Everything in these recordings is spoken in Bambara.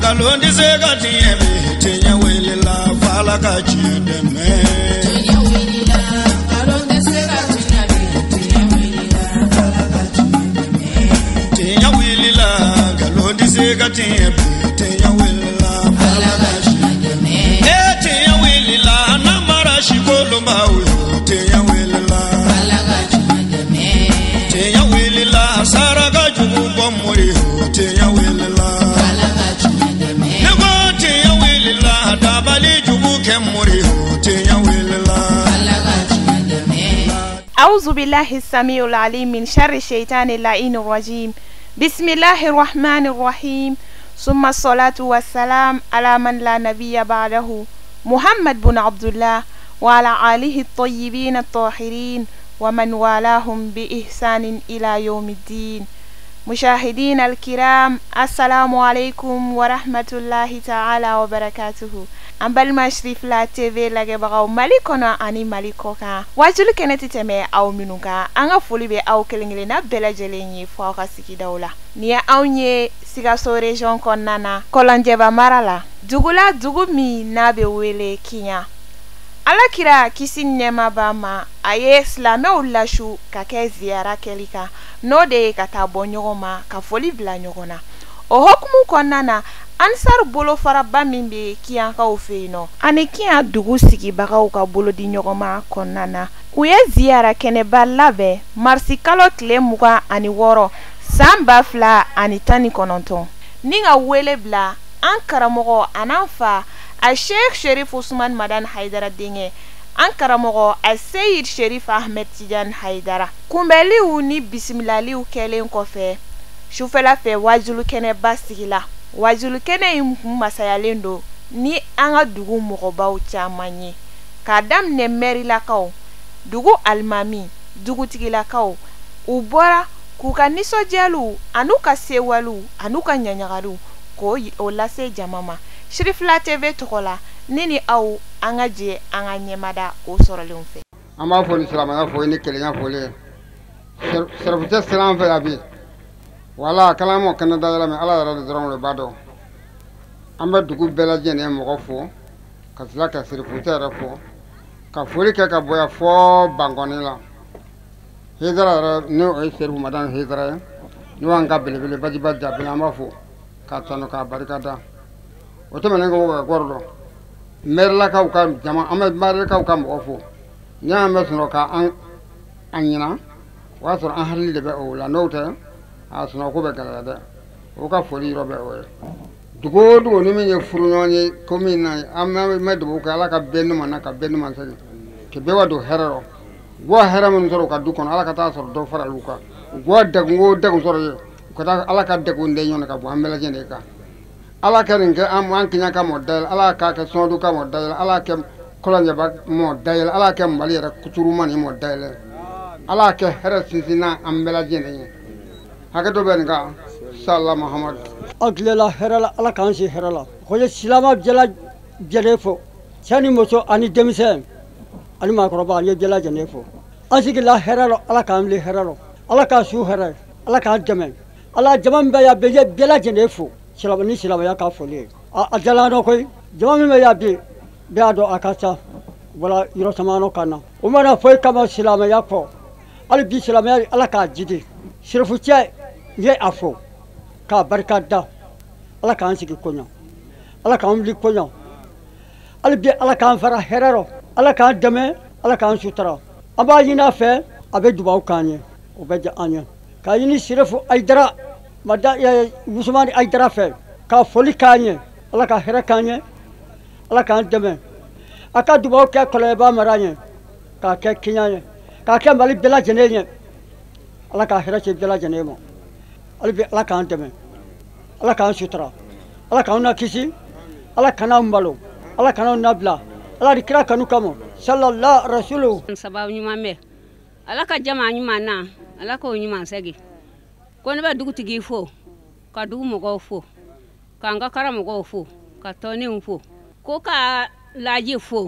Galondi segati emi tenya wele la fala kachide me. Tenya wele la galondi segati emi tenya wele la fala kachide me. Tenya wele la galondi segati emi tenya wele la fala kachide me. Tenya wele la namara shikolo mawe tenya wele la fala kachide me. Tenya wele la saraga jubu bomori tenya wele la. أعوذ بالله السميع العليم من شر الشيطان اللعين الرجيم. بسم الله الرحمن الرحيم. ثم الصلاة والسلام على من لا نبي بعده محمد بن عبد الله وعلى آله الطيبين الطاهرين ومن والاهم بإحسان إلى يوم الدين. مشاهدين الكرام السلام عليكم ورحمة الله تعالى وبركاته. أمبال مشرف لا تيفي لغي بغاو ماليكونا أني ماليكوكا واجلو كنتي تمي أو منوكا أنغا فولي بي أو كلنجلنا بلا جليني فوقا سيكي دولة نيا أو ني سيغاسو ريجون كونانا كولانجيبا مارالا دوغولا دوغو مي نابي ويلي كينيا ala kira kisi nema bama aye slame ulashu kake ziara kelika no de kata bonyoma ka foli bla nyogona o hokumu konana ansar bolo faraba mimbe kiyan ka ofeino ani kiyan dugu sigi bagaw ka bolo di nyogoma konana uye ziara kene balabe marsi kalo tle muga ani woro samba fla ani tani kononton ninga wele bla an karamogo ananfa a Sheikh Sherif Ousmane Madan Haidara Dinge an karamogo a Seyid Sherif Ahmed Tidiane Haidara kumbeliu ni bismilaliu kelen kofe shufela fe wajulu kene basigila wajulu kene masayalendo ni anga dugu mogobaw chamanye kadam ne meri lakaw dugu almami dugu tigilakaw ubora kuka niso jalu anuka sewalu anuka nyanyagalu ko olase jamama Sherif la TV tokola nini au angaje anga nyemada o sorolun fe ama fo ni salama ya fo ni kelenya fo le servete salam fe abi wala kalamo kanada la me ala ra dron le bado amba dugu bela jene mo fo ka sila ka servete ra fo ka fori ka boya fo bangoni la hidra ra no ay servu madan hidra ni wanga bele baji badja bela ma fo ka tano ka barikada oto menengo ga gordo merla ka jama amad marla ka mo fo nya mesno ka an anyina wasor an halli de be o la nota asno ko be gala da o ka foli robe o dugo ni menye furu nyoni komina amma medo ka la ka benno man ka benno man sani ke be wado herero go hera mun zoro ka dukon ala ka ta sor do fara luka go dago soro ko ta ala ka dago nde nyona ka bo ambela jende ka ala karin ke am an kinya ka model ala ka sondu ka model ala ke kolanya ba model ala ke mbali ra kuturu mani model ala ke hera sisina ambela jene haka do ben ga sallallahu muhammad aglela herala ala kan si herala ko ye silama jela jelefo chani moso ani demisen ani ma ko ba ye jela jenefo asigila herala ala kan le heralo ala ka su herala ala ka jamen ala jaman ba ya be jela jenefo silabani silabaya ka foli a jalano koy jami me yabi be ado akasa wala yoro samano kana o mana foy kama silamaya ko ali bi silamaya ala ka jidi sirfu che ye afo ka barkada ala ka ansiki konya ala ka umli konya ali bi ala ka fara herero ala ka dame ala ka sutra aba yina fe abe dubaw kanye o be ja anya ka yini sirfu aidara mada ya Ousmane Aidara fe ka foli kanye ala ka hera kanye ala ka deme aka dubaw ka koleba maranye ka ke kinyanye ka ke mali bela jenenye ala ka hera che bela jenemo ala ka deme ala ka sutra ala ka na kisi ala kana mbalo ala kana nabla ala dikra kanu kamo sallallahu rasulu sababu nyuma me ala ka jama nyuma na ala ko nyuma segi ko ne ba dugu tigi fo ka dugu mogo fo ka nga kara mogo fo ka toni fo ko ka laji fo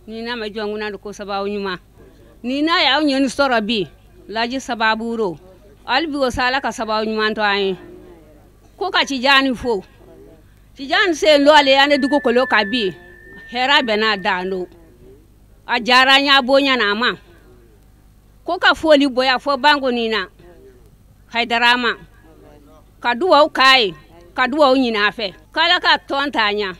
ni na ma jonguna ko sababu nyuma ni na ya nyen stora bi laji sababu ro albi go sala ka sababu nyuma to ay ko ka ci jani fo Tijan se lo ale ane dugu kolo kabi hera bena dano a jaranya bonya na ma ko ka foli boya fo bango nina Haidarama kaduwa ukai kaduwa unyina fe kala ka tontanya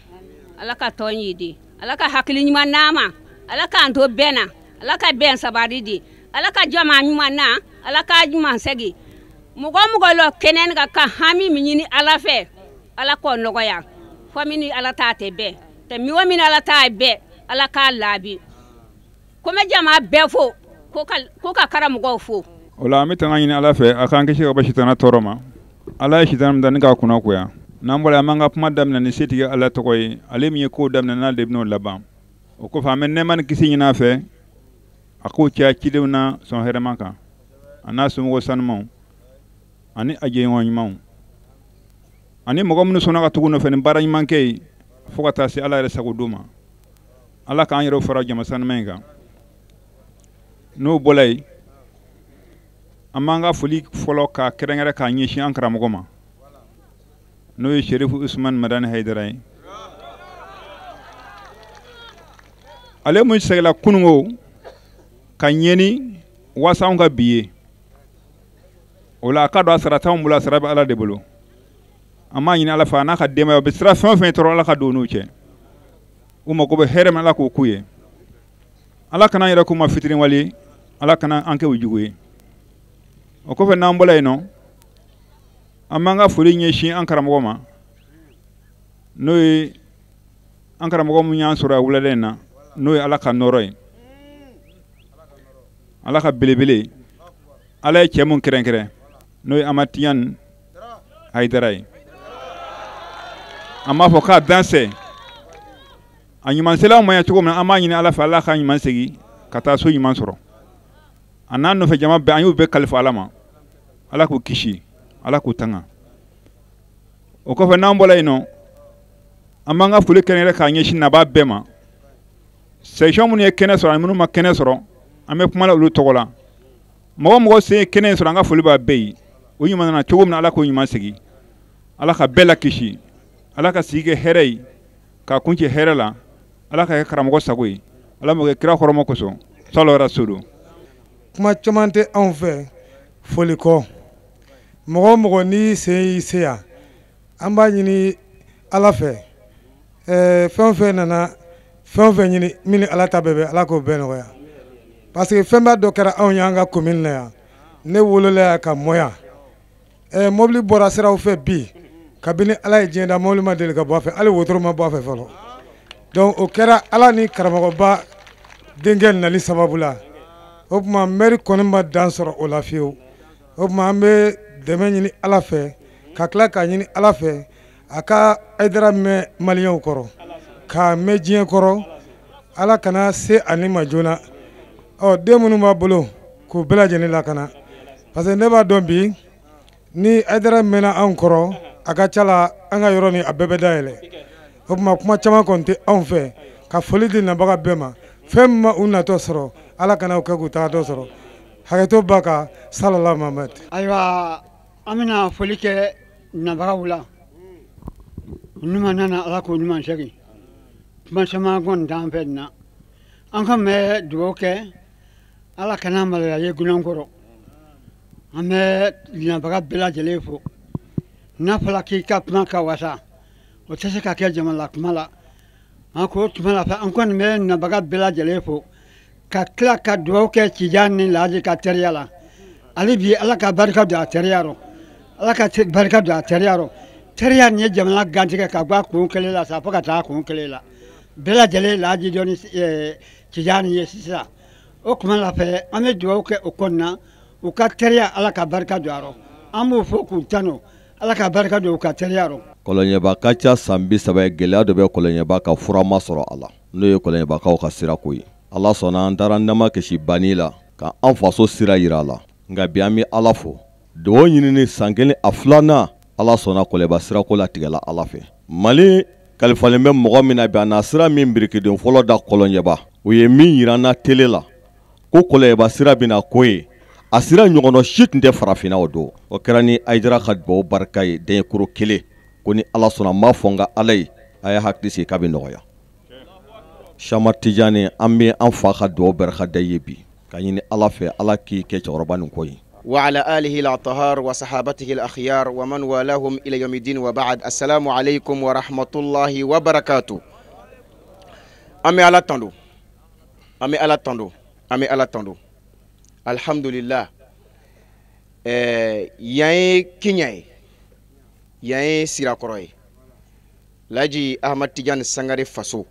ala ka tonyidi ala ka hakili nyuma nama ala ka ndo bena ala ka ben sabaridi ala ka jama nyuma na ala ka juma segi mugo lo kenen ka hami minyini ala fe ala ko nogoya famini ala ta tebe te mi wamini ala ta be ala ka labi kome jama befo ko ka karamugo fo ola mi tanga nyini ala fe akan kishi ba shitana toroma ala shitan dan ga kuna kuya nambola manga puma damna ni seti ala tokoy ale mi ko damna na debno laba o ko famen ne man kisi nyina fe ako tia kidewna son heremaka ana sumo sanmo ani aje wonymon ani mogom sona ka tuguno fe ni barany manke fokata si ala resa duma ala kan yero fara jama sanmenga no bolay amanga fuli folo ka kerengere ka nyishi ankara mogoma no yi Sherifu Usman Madani Haidarai ale mun segla kunungo kanyeni wasaunga biye ola ka do asrata mula sarabe ala debolo amma nyina ala fa na ka dema be sra fen toro ala ka do no che uma ko be herem ala ko kuye ala kana yira ko ma fitrin wali ala kana anke wujuwe o ko fe nambolay no amanga fuli nyeshi ankara mogoma noy ankara mogom nyan sura wuladena noy ala ka noroy ala ka belebele ala chemun kerenkere noy amatiyan Haidarai amma fo ka danse anyuman sela mo ya chugom na amanyini ala fa ala ka nyuman segi kata so nyuman soro anan no fe jama be anyu be kalfa alama ala ko kishi ala ko tanga o ko fe nambola ino amanga fule kenere ka nyeshi na ba bema section mun ye kene soro amunu ma kene soro ame kuma la lu togola mo se kene soro anga fule ba bei o nyuma na chogom na ala ko nyuma segi ala ka bela kishi ala ka sige herei ka kunchi herela ala ka karamo sagoi ala mo kira khoromo ko so solo rasulu kuma chamante en fait foli ko mogo ni seya amba nyini ala fe fen nana fen nyini mini ala tabebe ala ko beno ya parce que femba do kera on yanga commune la ya ne wolole ka moya mobli bora sera o fe bi kabini ala e jenda mobli ma del ka bo fe ala wotro ma bo fe folo donc o kera ala ni karamago ba dengel na li sababula o kuma meri konima dansoro o la fiu o kuma ambe deme nyini ala fe ka kla ka nyini ala fe aka Haidara me maliyen koro ka me jiyen koro ala kana se ani majona o demunu ma bolo ko bela jeni la kana parce que ne ba don bi ni Haidara mena an koro aka chala anga yoroni abebe daele o kuma chama konte an fe ka foli di na baga bema femma unna to soro ala kana ko guta to soro hageto baka sallallahu muhammad aywa amina foli ke na baga wula numa nana ala ko numa segi man sama gon dan fenna an ka me duoke ala kana mala ye gunan koro ame na baga bela jelefo na fala ki kapna ka wasa o tese ka ke jamala kumala ako tumala fa an kon me na baga bela jelefo ka kla ka duoke ci janni laji ka teriyala ali bi ala ka barka da teriyaro ala ka barka da teriyaro teriya ni jamala ganti ka gba ko kelela sa fa ka ta ko kelela bela jele laji doni ci janni yesisa o kuma la fe ame duoke o konna o ka teriya ala ka barka do aro amu fo ku tano ala ka barka do ka teriyaro kolonyeba kacha sambi sabe gela do be kolonyeba ka furama soro ala no ye kolonyeba ka sira koyi ala sona antara nama keshi banila ka an faso sira yirala nga biami ala fo do nyini sangene aflana ala sona koleba sira ko la tigala ala fe mali kalifalen be mogo mina be na sira min birikidon folo da kolonyeba o ye min yirana telela ko koleba sira bina koyi asira nyogono shit nde farafina odo o kerani Haidara khadbo barkay den kuro kele ko ni ala sɔnna n b'a fɔ n ka ala ye a ye hakili sigi k'a bɛ nɔgɔya Chama Tijani an bɛ an fa ka dugawu barika da ye bi ka ɲini ala fɛ ala k'i kɛ cɛkɔrɔba nin ko ye وعلى آله الأطهار وصحابته الأخيار ومن والاهم إلى يوم الدين وبعد السلام عليكم ورحمة الله وبركاته أمي على تندو أمي على تندو أمي على تندو الحمد لله ياي كينياي ياي سيراكروي لاجي أحمد تيجان سانغاري فاسو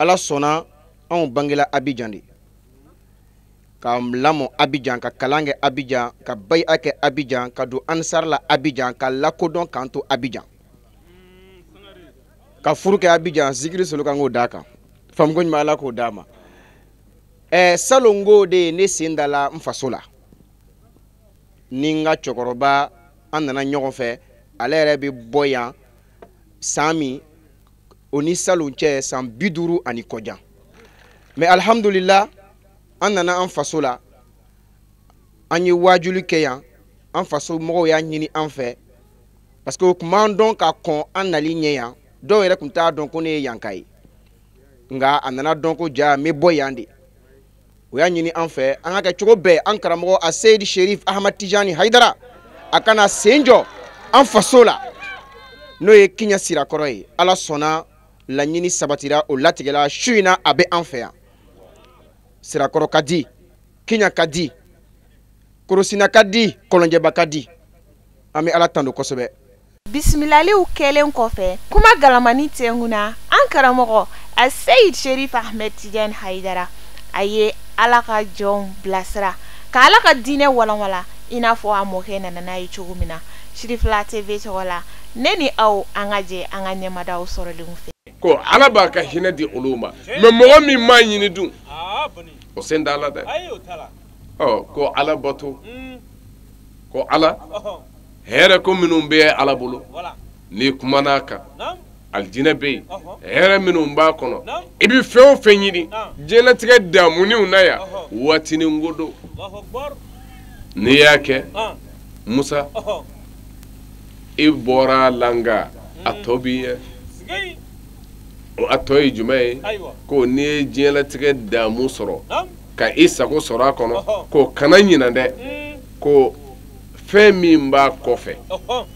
على سونا أو بانجلا أبيجان دي ka lamo Abidjan ka kalange Abidjan ka bay ake Abidjan ka do ansar la Abidjan ka lakodon kanto Abidjan ka furuke Abidjan zikri solo kango daka fam goñ mala ko dama salongo de ne sindala mfasola ninga chokoroba andana ñogon fe alere bi boyan sami oni salonche sam biduru ani kodjan mais alhamdulillah an nana an faso la an ye wajuli kɛ yan an faso mɔgɔw y'a ɲini an fɛ parce que o tun b'an dɔn ka kɔn an nali ɲɛ yan dɔw yɛrɛ tun t'a dɔn ko ne ye yanka ye nka a nana dɔn ko ja n bɛ bɔ yan de o y'a ɲini an fɛ an ka kɛ cogo bɛɛ an karamɔgɔ a Seydi Sherif Ahmad Tijani Haidara a kana sen jɔ an faso la n'o ye Kiɲa sirakɔrɔ ye ala sɔnna laɲini sabatira o latigɛla su in na a bɛ an fɛ yan sirakɔrɔ ka di Kiɲa ka di Korosina ka di Kɔlɔnjɛba ka di an bɛ ala tando kosɛbɛ bisimilaliw kɛlen kɔfɛ kuma galamani tɛnkuna an karamɔgɔ a Seydi Sherif Ahmed Tijani Haidara a ye ala ka jɔnw bilasira ka ala ka diinɛ walanwala i n'a fɔ a mɔkɛ nana n'a ye cogo min na Shirifla TV tɔgɔ la ne ni aw an ka jɛ an ka ɲɛmadaw sɔrɔlenw fɛ ko ala b'a ka hinɛ di olu ma mais mɔgɔ min m'a ɲini dun o sen da ala dɛ ko ala bato ko ala hɛrɛ ko minnu bɛ ala bolo ni kumana kan aljinɛ bɛ yen hɛrɛ minnu b'a kɔnɔ i bɛ fɛn o fɛn ɲini diɲɛlatigɛ damuniw na yan waatinin ko don n'i y'a kɛ Musa i bɔra langa a tɔ b'i ye a tɔ ye jumɛn ye ko n'i ye diɲɛlatigɛ damu sɔrɔ ka i sago sɔrɔ a kɔnɔ ko kana ɲinɛ dɛ ko fɛn min b'a kɔfɛ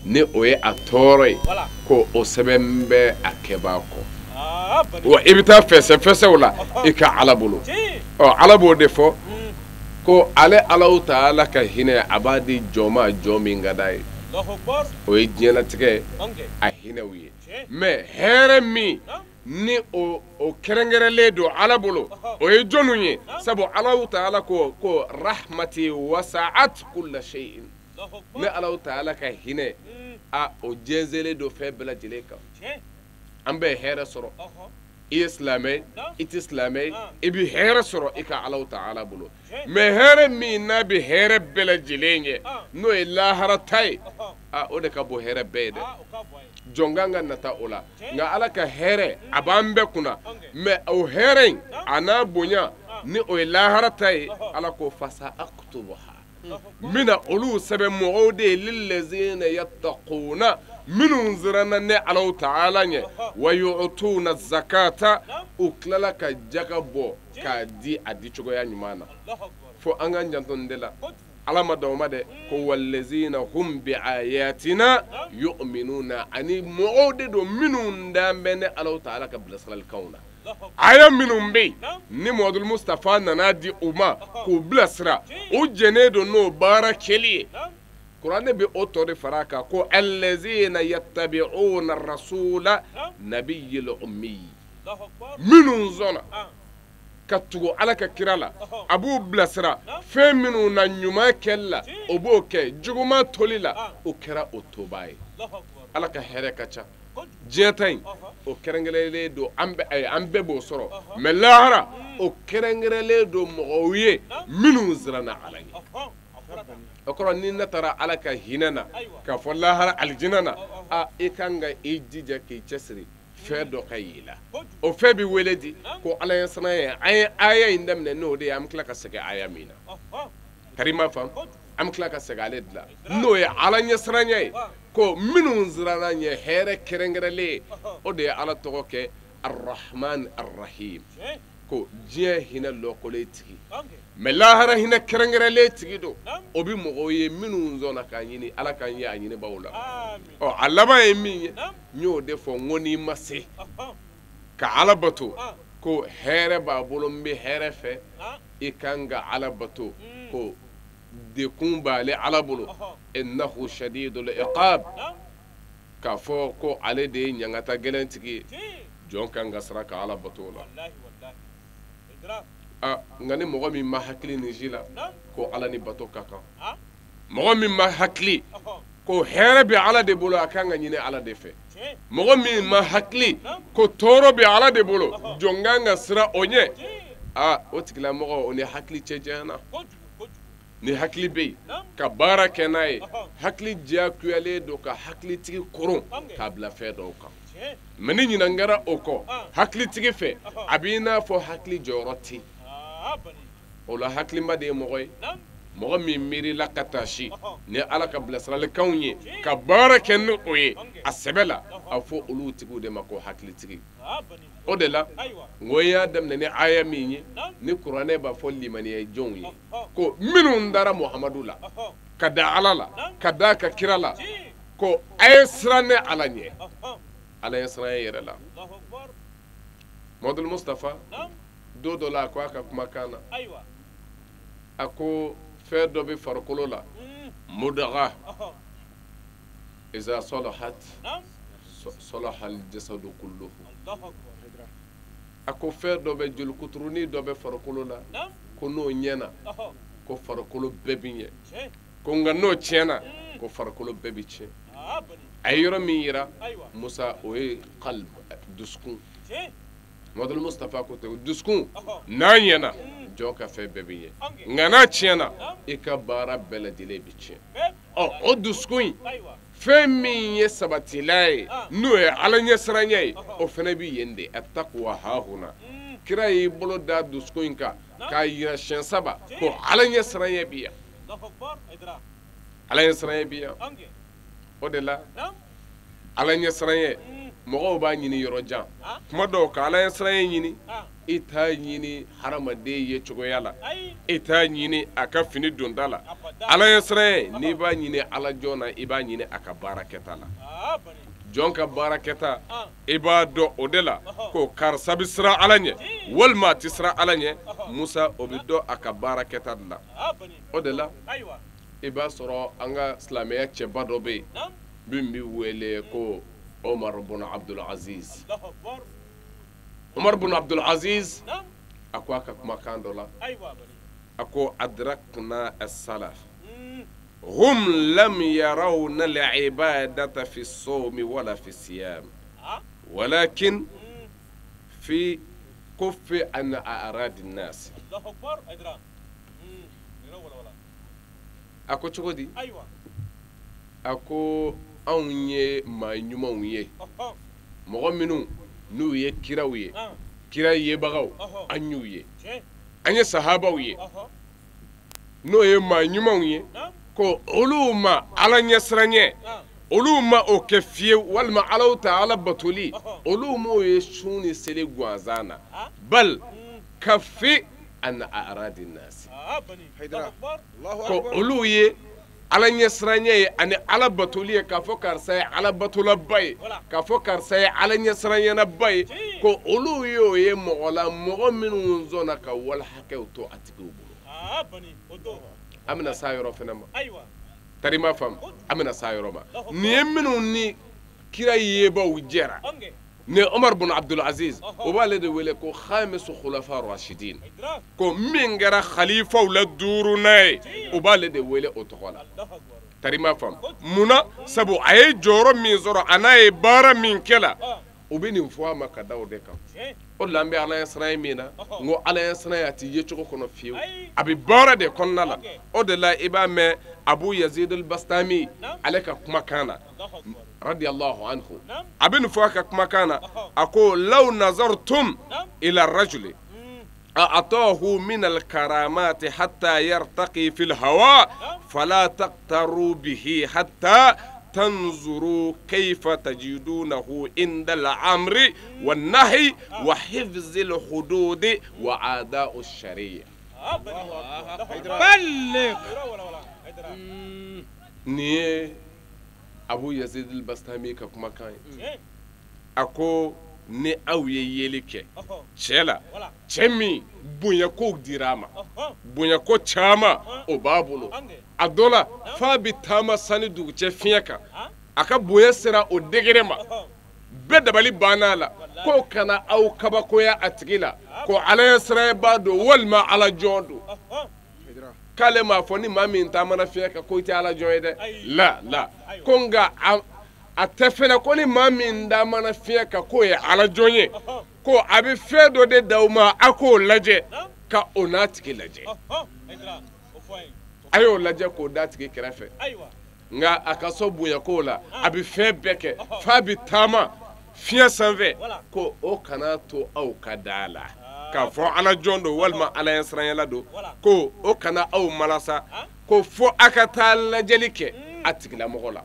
ni o ye a tɔɔrɔ ye ko o sɛbɛn bɛ a kɛbaa kɔ wa i bɛ taa fɛsɛfɛsɛw la i ka ala bolo ala b'o de fɔ ko ale Alahu Taala ka hinɛ a b'a di jɔn ma jɔn min ka d'a ye o ye diɲɛlatigɛ a hinɛw ye mais hɛrɛ min ni o kɛrɛnkɛrɛnlen don ala bolo o ye jɔnnu ye sabu Alahu Taala ko rahmati wasa'at kulla shay'in ne Alahu Taala ka hinɛ o jɛnsɛnlen don fɛn bɛɛ lajɛlen kan an bɛ hɛrɛ sɔrɔ i ye silamɛ i tɛ silamɛ i bɛ hɛrɛ sɔrɔ i ka Alahu Taala bolo mais hɛrɛ min n'a bɛ hɛrɛ bɛɛ lajɛlen ye n'o ye lahara ta ye o de ka bon hɛrɛ bɛɛ ye dɛ jɔn kan ka nata o la nka ala ka hɛrɛ a b'an bɛɛ kunna mais o hɛrɛ in a n'a bonya ni o ye lahara ta ye ala ko fasa aktubuha n bɛna olu sɛbɛn mɔgɔw de ye lillazina yattaquna minnu siranna ne Alahu Taala ɲɛ wa yu'tuna zakata u tilala ka jaka bɔ k'a di a di cogoya ɲuman na fo an ka janto nin de la ala ma dɔn ma dɛ ko wallazina hum bi ayatina yu'minuna ani mɔgɔw de don minnu dan bɛ ne Alahu Taala ka bilasiralikanw na aya minnu bɛ yen ni Muhamadu Mustafa nana di u ma k'u bilasira u jɛnnen don n'o baara kɛli ye kuranɛ bɛ o tɔ de fara kan ko allazina yattabi'una rasula nabiyyil ummi minnu sɔnna ka tugu ala ka kira la a b'u bilasira fɛn minnu na ɲuman kɛli la o b'o kɛ juguman toli la o kɛra o toba ye ala ka hɛrɛ ka ca diɲɛ ta in o kɛrɛnkɛrɛnlen don an bɛɛ b'o sɔrɔ mais lahara o kɛrɛnkɛrɛnlen don mɔgɔw ye minnu siranna ala ye o kɔrɔ ni ne taara ala ka hinɛ na k'a fɔ lahara alijinɛ na i kan ka i jija k'i cɛsiri fɛn dɔ ka y'i la o fɛn bɛ wele di ko ala ɲɛ ye an ye aya in daminɛ n'o de ye an bɛ tila ka segin aya min na karima fam an bɛ tila ka segin ale de la n'o ye ala ɲɛsiranya ye ko minnu siranna ɲɛ hɛrɛ kɛrɛnkɛrɛnlen ye o de ye ala tɔgɔ kɛ arrahman arrahim ko diɲɛ hinɛ lɔkɔlen tigi mɛ lahara hinɛ kɛrɛnkɛrɛnlen tigi don o bɛ mɔgɔw ye minnu sɔnna k'a ɲini ala k'an ye a ɲinibaw la ɔ a laban ye min ye n y'o de fɔ n ko n'i ma se ka ala bato ko hɛrɛ b'a bolo n bɛ hɛrɛ fɛ i kan ka ala bato ko dekun b'ale ala bolo innahu shadidul iqab k'a fɔ ko ale de ye ɲangata gɛlɛn tigi ye jɔn kan ka sira ka ala bato o la nka ni mɔgɔ min ma hakili nin si la ko ala ni bato ka kan mɔgɔ min ma hakili ko hɛrɛ bɛ ala de bolo a kan ka ɲini ala de fɛ mɔgɔ min ma hakili ko tɔɔrɔ bɛ ala de bolo jɔn kan ka sira o ɲɛ o tigilamɔgɔ o ni hakili cɛ janyana ni hakili bɛ yen ka baara kɛ n'a ye hakili diyagoyalen don ka hakilitigi koron k'a bila fɛn dɔw kan mɛ ni ɲinan kɛra o kɔ hakilitigi fɛ a b'i n'a fɔ hakili jɔyɔrɔ tɛ o la hakilima de ye mɔgɔ ye mɔgɔ min miirila ka taa si ni ala ka bilasiralikanw ye ka baara kɛ ni o ye a sɛbɛ la a fɔ olu tigiw de ma ko hakilitigi o de la n ko y'a daminɛ ni aya min ye ni kuranɛ b'a fɔ limaniya jɔnw ye ko minnu dara muhamadu la ka da ala la ka da ka kira la ko a ye siran ne ala ɲɛ ala ye siran ye yɛrɛ la Muhammadul Mustafa don dɔ la a ko a ka kumakan na a ko fɛn dɔ bɛ farikolo la mudaga iza salahat salaha al-jasadu kulluhu a ko fɛn dɔ bɛ joli kuturunin dɔ bɛ farikolo la ko n'o ɲɛna ko farikolo bɛɛ bɛ ɲɛ ko nka n'o tiɲɛna ko farikolo bɛɛ bɛ tiɲɛ a ye yɔrɔ min yira Musa o ye qalb dusukun Muhammadul Mustafa ko ten dusukun n'a ɲɛna jɔn ka fɛn bɛɛ bɛ ɲɛ nka n'a tiɲɛna i ka baara bɛɛ lajɛlen bɛ tiɲɛ o dusukun in fɛn min ye sabatila ye n'o ye ala ɲɛsiranya ye o fana bɛ yen de attaqwa hahuna kira y'i bolo da dusukun in kan k'a yira siɲɛ 3 ko ala ɲɛsiranya bɛ yan ala ɲɛsiranya bɛ yan o de la ala ɲɛsiranya mɔgɔw b'a ɲini yɔrɔ jan kuma dɔw ka ala ɲɛsiranya ɲini i t'a ɲini hadamaden ye cogoya la i t'a ɲini a ka fini donda la ala ɲɛsiranya n'i b'a ɲini ala jɔn na i b'a ɲini a ka baara kɛta la jɔn ka baara kɛta i b'a dɔn o de la ko karisa bɛ siran ala ɲɛ walima a tɛ siran ala ɲɛ Musa o bɛ dɔn a ka baara kɛta de la o de la i b'a sɔrɔ an ka silamɛya cɛba dɔ bɛ yen min bɛ wele ko Omar bin Abdul Aziz Omar bin Abdul Aziz a ko a ka kumakan dɔ la a ko adrakna as-salaf hum lam yarawna al-ibadata fi as-sawm wala fi as-siyam walakin fi kuffi an a'rad an-nas a ko cogo di a ko anw ye maa ɲumanw ye mɔgɔ minnu n'u ye kiraw ye kira yebagaw an y'u ye an ye sahabaw ye n'o ye maa ɲumanw ye ko olu ma ala ɲɛsiranya olu ma o kɛ fiyewu walima alaw ta ala batoli olu m'o ye su ni seli gansan na bal kafi an a'radi nasi ko olu ye ala ɲɛsiranya ye ani ala batoli ye k'a fɔ karisa ye ala batolaba ye k'a fɔ karisa ye ala ɲɛsiranyanaba ye ko olu y'o ye mɔgɔ la mɔgɔ minnu sɔnna ka wali hakɛw to a tigiw bolo an bɛna s'a yɔrɔ fana ma tari ma faamu an bɛna s'a yɔrɔ ma nin ye minnu ni kira yebaw jɛra ni Omar bin Abdul Aziz o b'ale de wele ko khamisu khulafa rashidin ko min kɛra khalifaw la 5nan ye o b'ale de wele o tɔgɔ la tari ma faamu munna sabu a ye jɔyɔrɔ min sɔrɔ a n'a ye baara min kɛla o bɛ nin fɔ a ma ka da o de kan o de la an bɛ ala ɲɛsiranya min na n ko ala ɲɛsiranya a tɛ ye cogo kɔnɔ fiyewu a bɛ baara de kɔnɔna la o de la i b'a mɛn Abu Yazid al-Bastami ale ka kumakan na radiyallahu anhu a bɛ nin fɔ a ka kumakan na a ko law nazartum ila rajuli أعطاه من الكرامات حتى يرتقي في الهواء فلا تقتروا به حتى تنظروا كيف تجدونه عند الأمر والنهي وحفظ الحدود وأداء الشريعة. بلغ. ني أبو يزيد البستامي كما كان أكو ni aw ye yeli kɛ cɛ la cɛ min bonya ko dira ma bonya ko caman o b'a bolo a dɔ la f'a bɛ taama sani dugujɛ fiɲɛ kan a ka bonya sera o degere ma bɛɛ dabali banna a la k'o kana aw kabakoya a tigi la ko ala ye siraba don walima ala jɔn don k'ale m'a fɔ ni maa min taamana fiɲɛ kan ko i tɛ ala jɔn ye dɛ la ko nka a tɛ fɛnɛ ko ni maa min da mana fiɲɛ kan k'o ye ala jɔn ye ko a bɛ fɛn dɔ de da o ma a k'o lajɛ ka o n'a tigi lajɛ a y'o lajɛ k'o da tigi kɛrɛfɛ nka a ka so bonya k'o la a bɛ fɛn bɛɛ kɛ f'a bɛ taama fiɲɛ sanfɛ ko o kana to aw ka da la k'a fɔ ala jɔn don walima ala ɲɛ siranyɛla don ko o kana aw malasa ko fo a ka taa lajɛli kɛ a tigilamɔgɔ la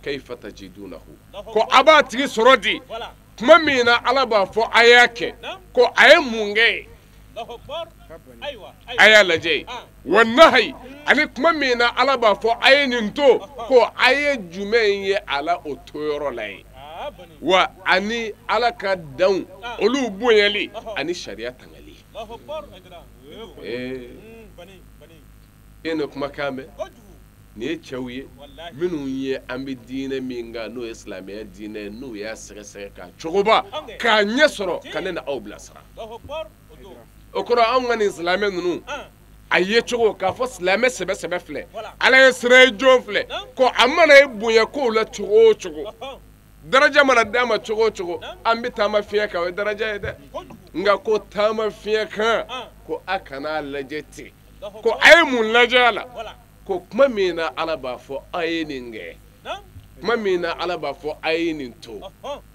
kayfa tajidunahu ko a b'a tigi sɔrɔ di tuma min na ala b'a fɔ a y'a kɛ ko a ye mun kɛ a y'a lajɛ wa nahayi ani tuma min na ala b'a fɔ a ye nin to ko a ye jumɛn ye ala o toyɔrɔ la ye wa ani ala ka danw olu bonyali ani sariya tangali e ne kumakan mɛn nin ye cɛw ye minnu ye an bɛ diinɛ min kan n'o ye silamɛya diinɛ ye n'o y'a sɛgɛsɛgɛ k'a cogoba k'a ɲɛ sɔrɔ ka ne na aw bilasira o kɔrɔ anw ka nin silamɛ ninnu a ye cogo k'a fɔ silamɛ sɛbɛ sɛbɛ filɛ ala ye sira ye jɔn filɛ ko a mana ye bonya k'o la cogo o cogo daraja mana d'a ma cogo o cogo an bɛ taama fiɲɛ kan o ye daraja ye dɛ nka ko taama fiɲɛ kan ko a kana lajɛ ten ko a ye mun lajɛ a la ko kuma min na ala b'a fɔ a ye nin kɛ kuma min na ala b'a fɔ a ye nin to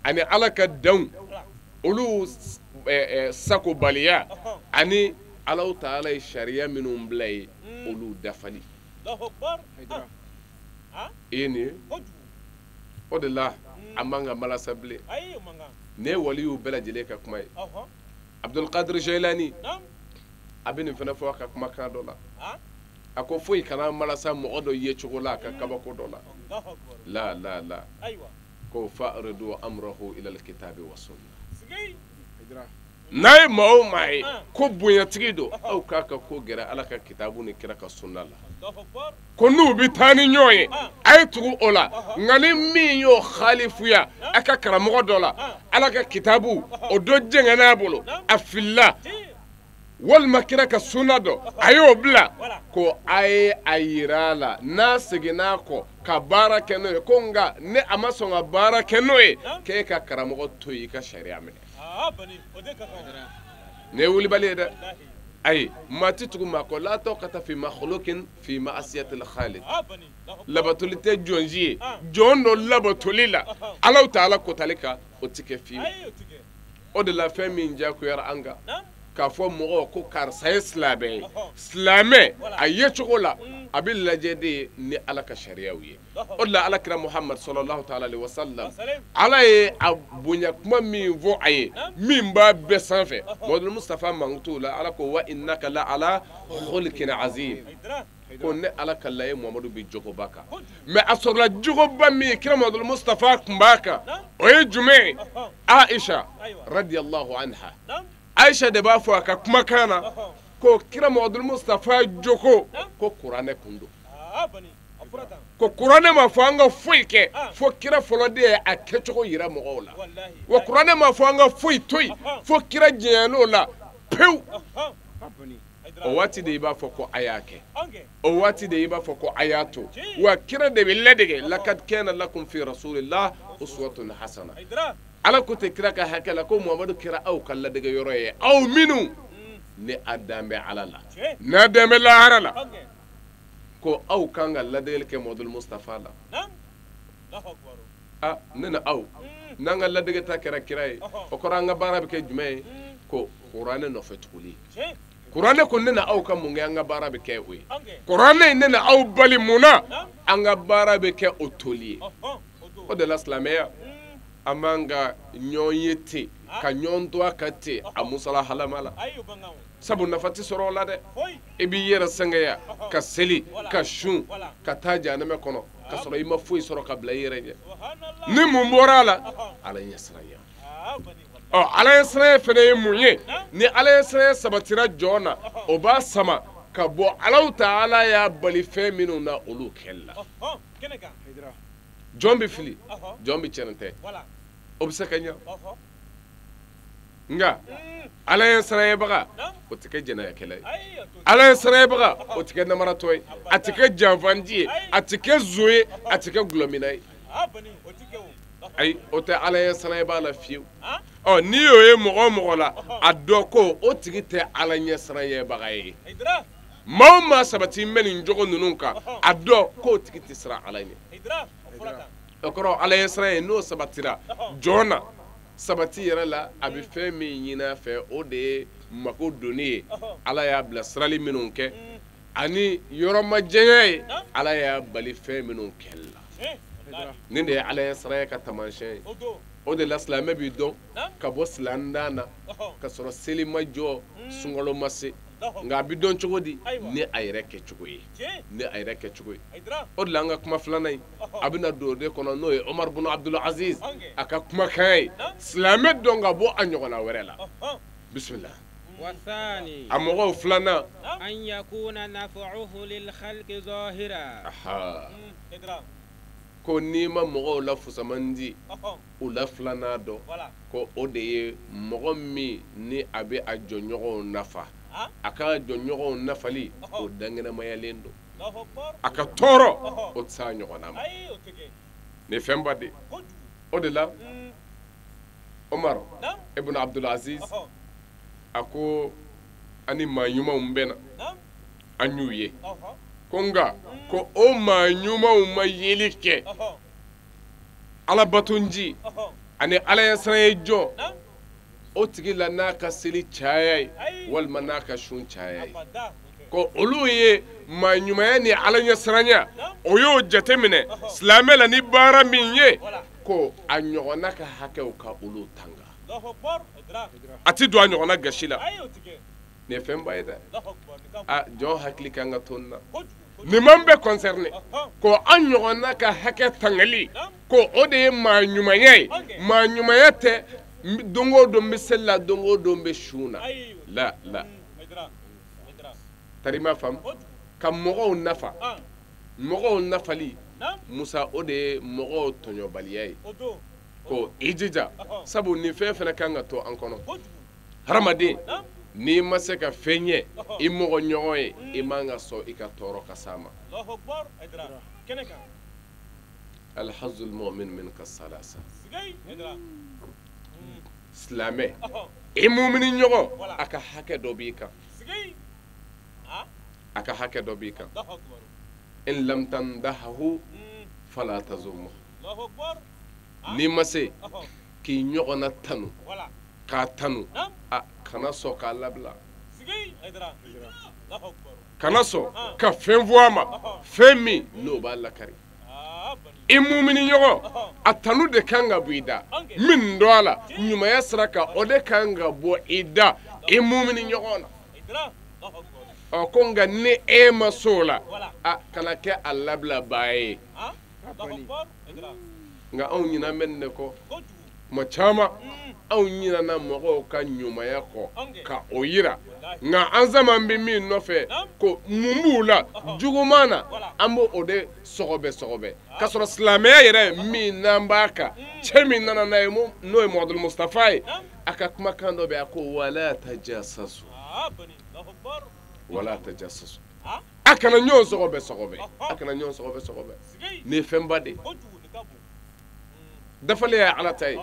ani ala ka danw olu sagobaliya ani alaw taala ye sariya minnu bila ye olu dafali i ye nin ye o de la a man ka malasa bilen ne waliyu bɛɛ lajɛlen ka kuma ye abdulkadir jailani a bɛ nin fana fɔ a ka kumakan dɔ la a ko foyi kana malasa mɔgɔ dɔ ye cogo la a ka kabako dɔ la la ko fa'ridu amrahu ila alkitabi wa sunna n'a ye maa o maa ye ko bonyatigi don aw k'a ka ko gɛrɛ ala ka kitabu ni kira ka sunna la ko n'u bɛ taa ni ɲɔgɔn ye a ye tugu o la nka ni min y'o khalifuya a ka karamɔgɔ dɔ la ala ka kitabu o dɔ jɛngɛn'a bolo a filila walima kira ka sunna dɔ a y'o bila ko a ye a yira a la n'a seginna kɔ ka baara kɛ n'o ye ko nka ne a ma sɔn ka baara kɛ n'o ye k'e ka karamɔgɔ to yen i ka sariya minɛ ne ye wulibali ye dɛ ayi maa ti tugu maa kɔ la taqata fi makhluqin fi ma'siyati al-khaliq labatoli tɛ jɔnji ye jɔn dɔ labatoli la alaw ta'ala kotali kan o ti kɛ fiyewu o de la fɛn min diyagoyara an kan k'a fɔ mɔgɔ ko karisa ye silamɛ ye silamɛ a ye cogo la a bɛ lajɛ de ni ala ka sariyaw ye o de la alakira muhammad sallallahu ta'ala alaihi wasallam ala ye a bonya kuma min fɔ a ye min b'a bɛɛ sanfɛ Muhamadu Mustafa mankutu la ala ko wa innaka la ala khuluqin azim ko ne ala ka laye Muhamadu bɛ jogoba kan mais a sɔrɔla jogoba min kira Muhamadu Mustafa tun b'a kan o ye jumɛn Aisha radiyallahu anha Aisha de b'a fɔ a ka kumakan na ko kira Muhamadu Mustafa jogo ko kuranɛ kun don ko kuranɛ ma fɔ an ka foyi kɛ fo kira fɔlɔ de ye a kɛcogo yira mɔgɔw la wa kuranɛ ma fɔ an ka foyi to yen fo kira jɛnyɛn'o la pewu o waati de i b'a fɔ ko a y'a kɛ o waati de i b'a fɔ ko a y'a to wa kira de bɛ ladege lakad kana lakum fi rasulillah uswatun hasana ala ko tɛ kira ka hakɛ la ko Muhamadu kɛra aw ka ladege yɔrɔ ye aw minnu ni a dan bɛ ala la n'a dan bɛ lahara la ko aw kan ka ladegeli kɛ Muhamadu Mustafa la ne na aw n'an ka ladege ta kɛra kira ye o kɔrɔ an ka baara bɛ kɛ jumɛn ye ko kuranɛ nɔfɛ tuguli kuranɛ ko ne na aw ka mun kɛ an ka baara bɛ kɛ o ye kuranɛ ne na aw bali mun na an ka baara bɛ kɛ o toli ye o de la silamɛya an b'an ka ɲɔgɔn ye ten ka ɲɔgɔn to a ka ten a musala halama la sabu nafa tɛ sɔrɔ o la dɛ i b'i yɛrɛ sɛngɛya ka seli ka sun ka taa jahanɛmɛ kɔnɔ ka sɔrɔ i ma foyi sɔrɔ ka bila i yɛrɛ ɲɛ ni mun bɔra a la ala ɲɛ siranya ala ɲɛ siranya fana ye mun ye ni ala ɲɛ siranya sabatira jɔn na o b'a sama ka bɔ Alahu Taala y'a bali fɛn minnu na olu kɛli la jɔn bɛ fili jɔn bɛ tiɲɛ tɛ o bɛ se ka ɲɛ nka ala ɲɛ siranyabaga o tɛ kɛ jɛnɛyakɛla ye ala ɲɛ siranyabaga o tɛ kɛ namaratɔ ye a tɛ kɛ janfanji ye a tɛ kɛ zo ye a tɛ kɛ gulɔmina ye ayi o tɛ ala ɲɛ siranyabaga la fiyewu n'i y'o ye mɔgɔ o mɔgɔ la a dɔn ko o tigi tɛ ala ɲɛ siranyabaga ye maa o maa sabati n bɛ nin jogo ninnu kan a dɔn k'o tigi tɛ siran ala ɲɛ o kɔrɔ ala ɲɛ siranya n'o sabatira jɔn na sabati yɛrɛ la a bɛ fɛn min ɲini a fɛ o de ye mako donni ye ala y'a bila sirali minnu kɛ ani yɔrɔ ma jɛnya ye ala y'a bali fɛn minnu kɛli la nin de ye ala ɲɛ siranya ka taamasiyɛn ye o de la silamɛ b'i dɔn ka bɔ silamɛdan na ka sɔrɔ seli ma jɔ sunkalo ma se nka a bɛ dɔn cogo di ni a yɛrɛ kɛcogo ye ni a yɛrɛ kɛcogo ye o de la an ka kuma filanan in a bɛ na don o de kɔnɔ n'o ye Umar bin Abdul Aziz a ka kumakan ye silamɛ dɔn ka bɔ a ɲɔgɔnna wɛrɛ la bisimila a mɔgɔw filanan an yakuna naf'uhu lil khalqi zahira ko n'i ma mɔgɔw la fusamandi u la filanan dɔn ko o de ye mɔgɔ min ni a bɛ a jɔɲɔgɔnw nafa a ka jɔɲɔgɔnw nafali o dangɛnɛmayalen don a ka tɔɔrɔ o tɛ se a ɲɔgɔnna ma nin fɛn ba de o de la Umar ibn Abdul Aziz a ko ani maa ɲumanw bɛ na an y'u ye ko nka ko o maa ɲumanw ma yeli kɛ ala batonji ani ala ɲɛ siranya jɔn o tigi la n'a ka seli caya ye walima n'a ka sun caya ye ko olu ye maa ɲumanya ni ala ɲɛ siranya o y'o jate minɛ silamɛ la ni baara min ye ko a ɲɔgɔnna ka hakɛw ka olu tanga a ti don a ɲɔgɔnna gasi la nin ye fɛn ba ye dɛ jɔn hakili kan ka to nin na nin man bɛ concerné ko an ɲɔgɔnna ka hakɛ tangali ko o de ye maa ɲumanya ye maa ɲumanya tɛ don o don bɛ seli la don o don bɛ sun na la tari ma faamu ka mɔgɔw nafa mɔgɔw nafali Musa o de ye mɔgɔw tɔɲɔbaliya ye ko i jija sabu nin fɛn fana kan ka to an kɔnɔ hadamaden n'i ma se ka fɛn ye i mɔgɔ ɲɔgɔn ye i man ka sɔn i ka tɔɔrɔ ka s'a ma alhazul mu'min min ka salasa silamɛ i mumini ɲɔgɔn a ka hakɛ dɔ b'i kan a ka hakɛ dɔ b'i kan in lam tandahu fala tazumma n'i ma se k'i ɲɔgɔnna tanu k'a tanu kana sɔn k'a labila kana sɔn ka fɛn fɔ a ma fɛn min n'o b'a lakari i mumini ɲɔgɔn a tanu de kan ka bɔ i da min dɔ a la ɲumanya sira kan o de kan ka bɔ i da i mumini ɲɔgɔn na ko nka ni e ma s'o la kana kɛ a labila baa ye nka anw ɲinan bɛ nin de kɔ tuma caman anw ɲinana mɔgɔw ka ɲumanya kɔ ka o yira nka an zaman bɛ min nɔfɛ ko mun b'u la juguman na an b'o o de sɔgɔbɛ ka sɔrɔ silamɛya yɛrɛ min n'an b'a kan cɛ min nana n'a ye n'o ye Muhamadu Mustafa ye a ka kumakan dɔ bɛ a ko wala tajassasu a kana ɲɔgɔn sɔgɔbɛ a kana ɲɔgɔn sɔgɔbɛ nin ye fɛnba de dafale ye ala ta ye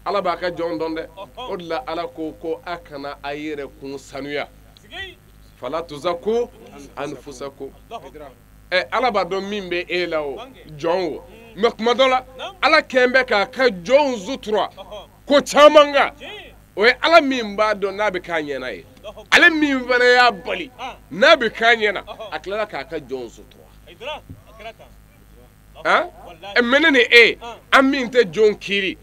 ala b'a ka jɔn dɔn dɛ o de la ala ko a kana a yɛrɛ kun sanuya fala tuzaku anfusakum ala b'a dɔn min bɛ e la o jɔn o mɛ kuma dɔ la ala kɛn bɛ k'a ka jɔnw sutura ko caman kan o ye ala min b'a dɔn n'a bɛ k'a ɲɛna ye ale min fana y'a bali n'a bɛ k'a ɲɛna a tilala k'a ka jɔnw sutura mɛ ne ni e an min tɛ jɔn kiiri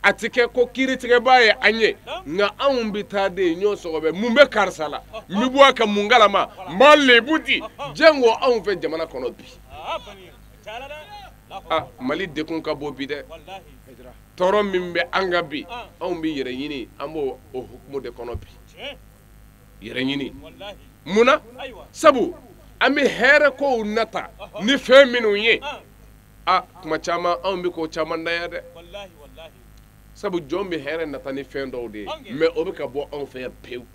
a tɛ kɛ ko kiiritigɛbaa ye an ye nka anw bɛ taa de ɲɔ sɔgɔbɛ mun bɛ karisa la n bɛ bɔ a ka mun kalama n b'a lebu di jango anw fɛ jamana kɔnɔ bi mali dekun ka bɔ bi dɛ tɔɔrɔ min bɛ an ka bi anw bɛ yɛrɛ ɲini an b'o hukumu de kɔnɔ bi yɛrɛ ɲini munna sabu an bɛ hɛrɛ kow nata ni fɛn minnu ye kuma caman anw bɛ k'o caman daya dɛ sabu jɔn bɛ hɛrɛ nata ni fɛn dɔw de ye mɛ o bɛ ka bɔ anw fɛ yan pewu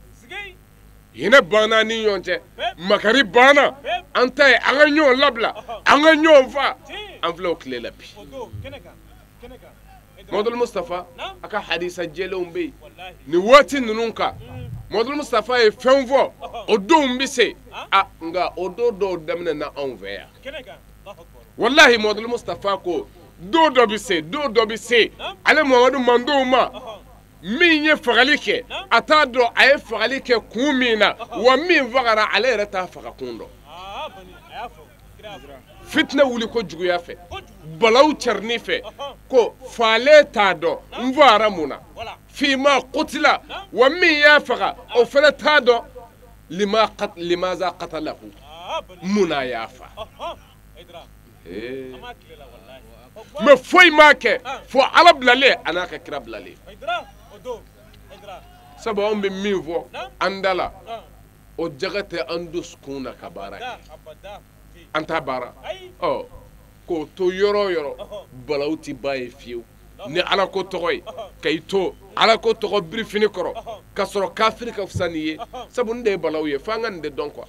hinɛ banna ni ɲɔgɔn cɛ makari banna an ta ye an ka ɲɔgɔn labila an ka ɲɔgɔn fa an filɛ o tile la bi Mɔdul Mustafa a ka hadisa jɛlenw bɛ yen nin waati ninnu kan Mɔdul Mustafa ye fɛn fɔ o donw bɛ se nka o don dɔw daminɛna anw fɛ yan wallahi Mɔdul Mustafa ko don dɔ bɛ se ale Mamadu mandenw ma min ye fagali kɛ a t'a dɔn a ye fagali kɛ kun min na wa min fagara ale yɛrɛ t'a faga kun dɔn fitinɛ wuli ko juguya fɛ balaw carinni fɛ ko faale t'a dɔn n fagara mun na fima qutila wa min y'a faga o fana t'a dɔn limaza qatalahu mun na y'a fa mɛ foyi m'a kɛ fo ala bilalen a n'a ka kira bilalen sabu anw bɛ min fɔ an da la o jaga tɛ an dusukun na ka baara kɛ an t'a baara k'o to yɔrɔ o yɔrɔ balawu tɛ ba ye fiyewu ni ala ko tɔgɔ ye ka i to ala ko tɔgɔ birifini kɔrɔ ka sɔrɔ kafiri ka fisa n'i ye sabu nin de ye balawu ye fo an ka nin de dɔn kuwa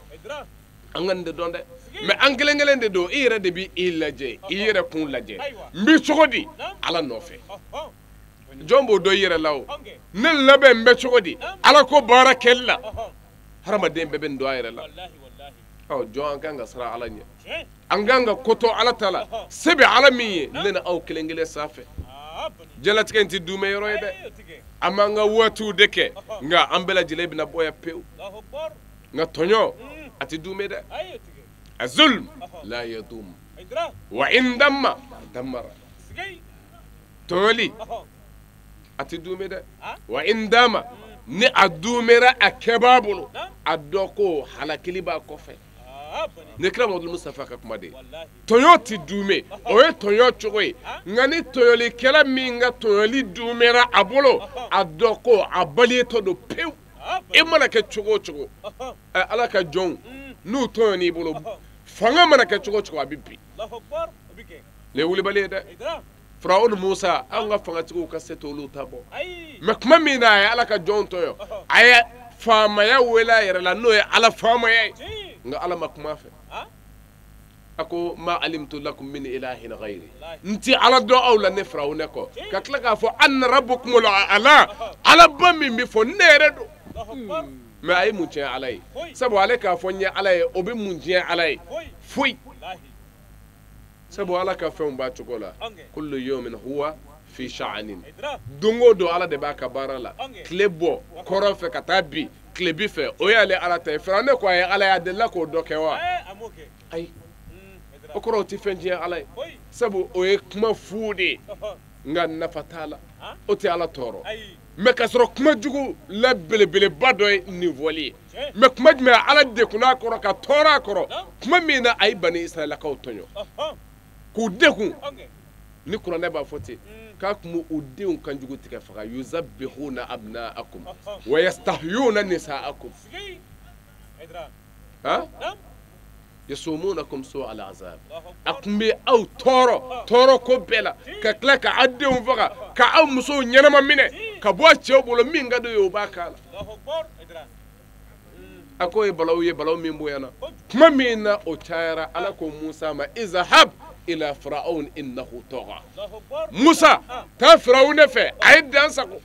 an ka nin de dɔn dɛ mɛ an kelen kelen de don i yɛrɛ de b'i lajɛ i yɛrɛ kun lajɛ n bɛ cogo di ala nɔfɛ jɔn b'o dɔn i yɛrɛ la o ne labɛn n bɛ cogo di ala ko baara kɛli la hadamaden bɛɛ bɛ nin dɔn a yɛrɛ la jɔn an kan ka siran ala ɲɛ an kan ka kotɔ ala ta la se bɛ ala min ye ne na aw kelen kelen sanfɛ jɛlatigɛ in tɛ duumɛ yɔrɔ ye dɛ an b'an ka waatiw de kɛ nka an bɛɛ lajɛlen bɛna bɔ yan pewu nka tɔɲɔ a tɛ duumɛ dɛ الظلم لا يدوم وإن دم دمر تولي أتدومي ده وإن دم ni a dumera a kɛbaa bolo a dɔ ko halakili b'a kɔfɛ ne kira Mamadu Mustafa ka kuma de tɔɲɔ tɛ dume o ye tɔɲɔ cogo ye nka ni tɔɲɔlikɛla min ka tɔɲɔli dumera a bolo a dɔ ko a baliyetɔ don pewu e mana kɛ cogo o cogo ala ka jɔnw n'u tɔɲɔn'i bolo fanga mana kɛ cogo o cogo a bɛ bin ne wulibali ye dɛ Firawuna Musa an ka fangatigiw ka se t'olu ta bɔ mɛ kuma min na a ye ala ka jɔnw tɔɲɔ a ye faamaya wele a yɛrɛ la n'o ye ala faamaya ye nka ala ma kuma fɛ a ko ma alimtu lakum min ilahin ghayri n ti ala dɔn aw la ne Firawuna kɔ ka tila k'a fɔ anna rabbukumul a'la ala ba min bɛ fɔ ne yɛrɛ don mɛ a ye mun tiɲɛ ala ye sabu ale k'a fɔ n ye ala ye o bɛ mun tiɲɛ ala ye foyi sabu ala ka fɛnw b'a cogo la kullu yawmin huwa fi sha'anin don o don ala de b'a ka baara la tile bɔ kɔrɔn fɛ ka taa bi tile bi fɛ o y'ale ala ta ye Firawuna ko a ye ala ye a delila k'o dɔ kɛ wa ayi o kɔrɔ o tɛ fɛn tiɲɛ ala ye sabu o ye kuma fu de ye nka nafa t'a la o tɛ ala tɔɔrɔ mɛ ka sɔrɔ kuma jugu la belebeleba dɔ ye nin fɔli ye mɛ kuma jumɛn ala dekunna a kɔrɔ ka tɔɔrɔ a kɔrɔ kuma min na a ye bani israɛlakaw tɔɲɔ k'u dekun ni kuranɛ b'a fɔ ten k'a tun b'u denw kan jugu tigɛ faga yuzabbihuna abna'akum wa yastahyuna nisa'akum yasumunakum su'al azab a tun bɛ aw tɔɔrɔ ko bɛɛ la ka tila ka aw denw faga ka aw musow ɲɛnama minɛ ka bɔ cɛw bolo min ka d'u ye o b'a k'a la a ko ye balawu min bonyana kuma min na o cayara ala ko Musa ma izhab ila Fir'aun innahu tagha Musa taa Firawuna fɛ a ye dan sago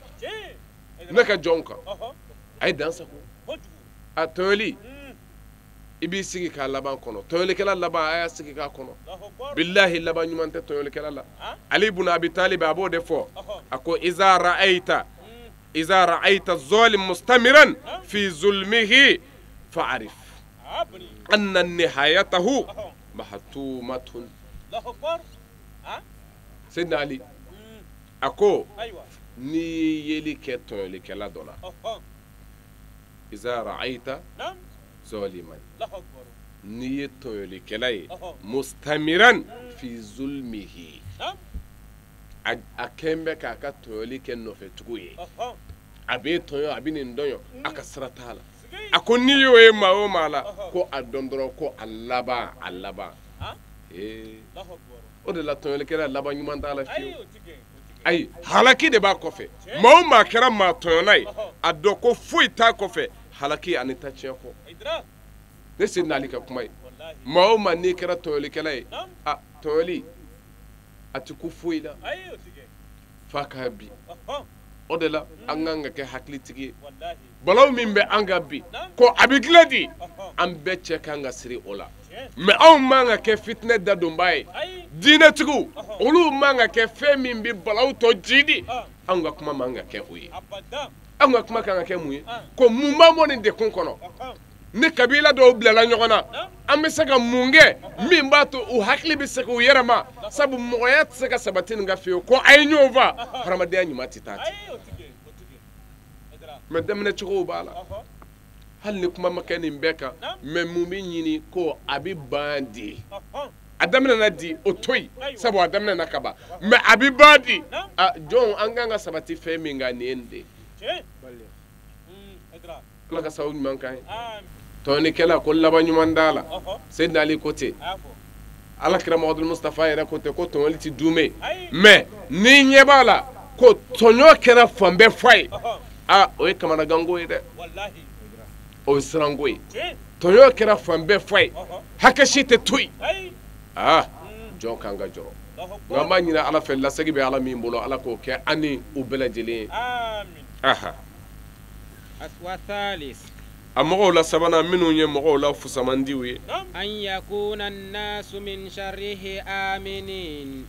ne ka jɔnw kan a ye dan sago a tɔɲɔli i b'i sigi k'a laban kɔnɔ tɔɲɔlikɛla laban a y'a sigi k'a kɔnɔ billahi laban ɲuman tɛ tɔɲɔlikɛla la Ali ibn Abi Talib a b'o de fɔ a ko iza ra'ayta إذا رأيت الظالم مستمرا في ظلمه فاعرف أن نهايته محتومة. سيدنا علي أكو ni yeli ke toyoli ke la dola iza ra'aita zaliman ni ye toyoli ke la mustamiran fi zulmihi a kembe ka ka toyoli ke no fe tuguye abe toyo abini ndonyo akasratala akoni yo e ma o mala ko adondoro ko allaba o de la toyoli ke la laba nyuma ndala fi ay halaki de ba kofe maw ma kera ma tonay adoko fuy ta kofe halaki ani ta cheko ne sidna ali ka kumay maw ma ni kera toyoli kelay a toyoli atiku fuy la faka bi odela anganga ke hakli tigi balaw min be anga bi ko abigladi am be chekanga siri ola me aw manga ke fitne da dumbai dina tugu olu manga ke femi bi balaw to jidi anga kuma manga ke uyi anga kuma kanga ke muyi ko mumba moni de konkono ni kabila do blala nyogona am saka munge min bato u hakli bi saka u yerama sabu moyat saka sabatin nga fiyo ko ay nyova haramade anyuma titati madam ne tugu bala hal ni kuma makani mbeka me mumi nyini ko abi bandi adamna na di otoy sabu adamna na kaba me abi bandi jon anganga sabati femi nga niende la ka sawu man kai to ni kala ko labanu mandala sayyidina ali kote ala kira muhammad mustafa yara kote ko to waliti dume me ni nyebala ko tonyo kera fambe fay o e kamana gango ide wallahi o srangoy tonyo kera fambe fay hakashite tuy jon kanga joro ngamba nyina ala fel la sagi be ala mi mbolo ala ko ke ani ubela jeli amin aswa thalis amogo la sabana minu nye mogo la fusamandi we an yakuna an-nasu min sharrihi aminin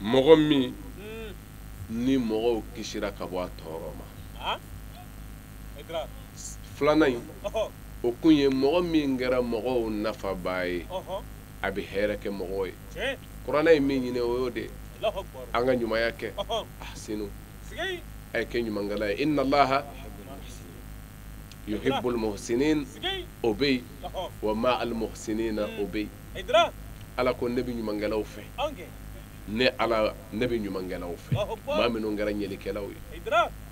mogo mi ni mogo kishira kabwa toroma flana yi o kunye mogo mi ngara mogo nafa baye abi hera ke mogo yi qur'ana yi mi nyine o de anga nyuma yake ahsinu ay ke nyuma ngala inna allaha يحب المحسنين أبي وما المحسنين أبي على كون نبي نمانغلاو في ne ala nabi nyumangelaw fe ma minu ngara nyeli kelaw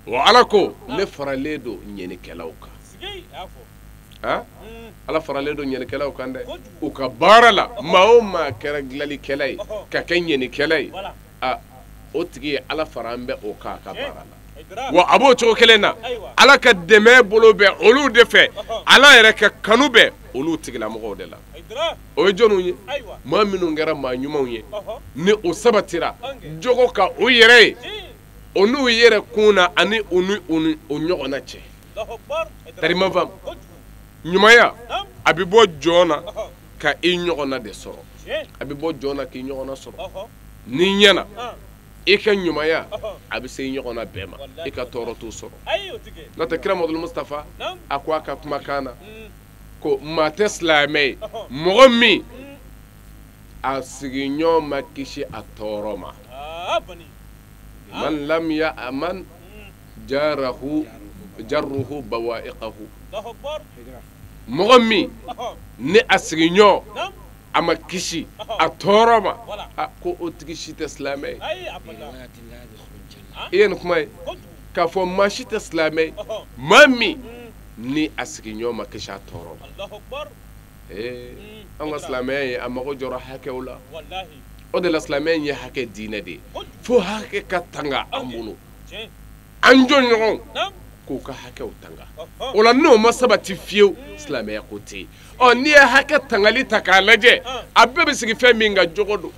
wa ala ko ne faraledo nyeni kelaw ka ala faraledo nyeni kelaw kande u ka barala ma kera glali kelay ka kenyeni kelay o tigi ala farambe o ka barala wa abo to kelena ala ka deme bolo be olu de fe ala yere ka kanu be olu tigila mo de la o jonu ni ma minu ngara ma nyumaw ye ni o sabatira jogo ka o yere onu yere kuna ani onu o nyogona che tari ma fam nyumaya abibo jona ka i nyogona de soro abibo jona ki nyogona soro ni nyana ika nyumaya abise nyogona bema ika toro to soro na takramul mustafa akwa ka kuma kana ko ma teslame momi asiginyo makishi atoroma man lam ya'man jarruhu bawa'iqahu momi ne asiginyo amakishi atoroma ko otigishi teslame yen kuma ka fo mashi teslame mami ni asiginyo makisha toro Allahu akbar anga islamay amago joro hakewla wallahi o de l'islamay ya hake dinade fo hake katanga amunu anjo nyon ko ka hake utanga ola no masabati fiu islamay kote o ni hake tangali takalaje abebe sigi feminga jogodo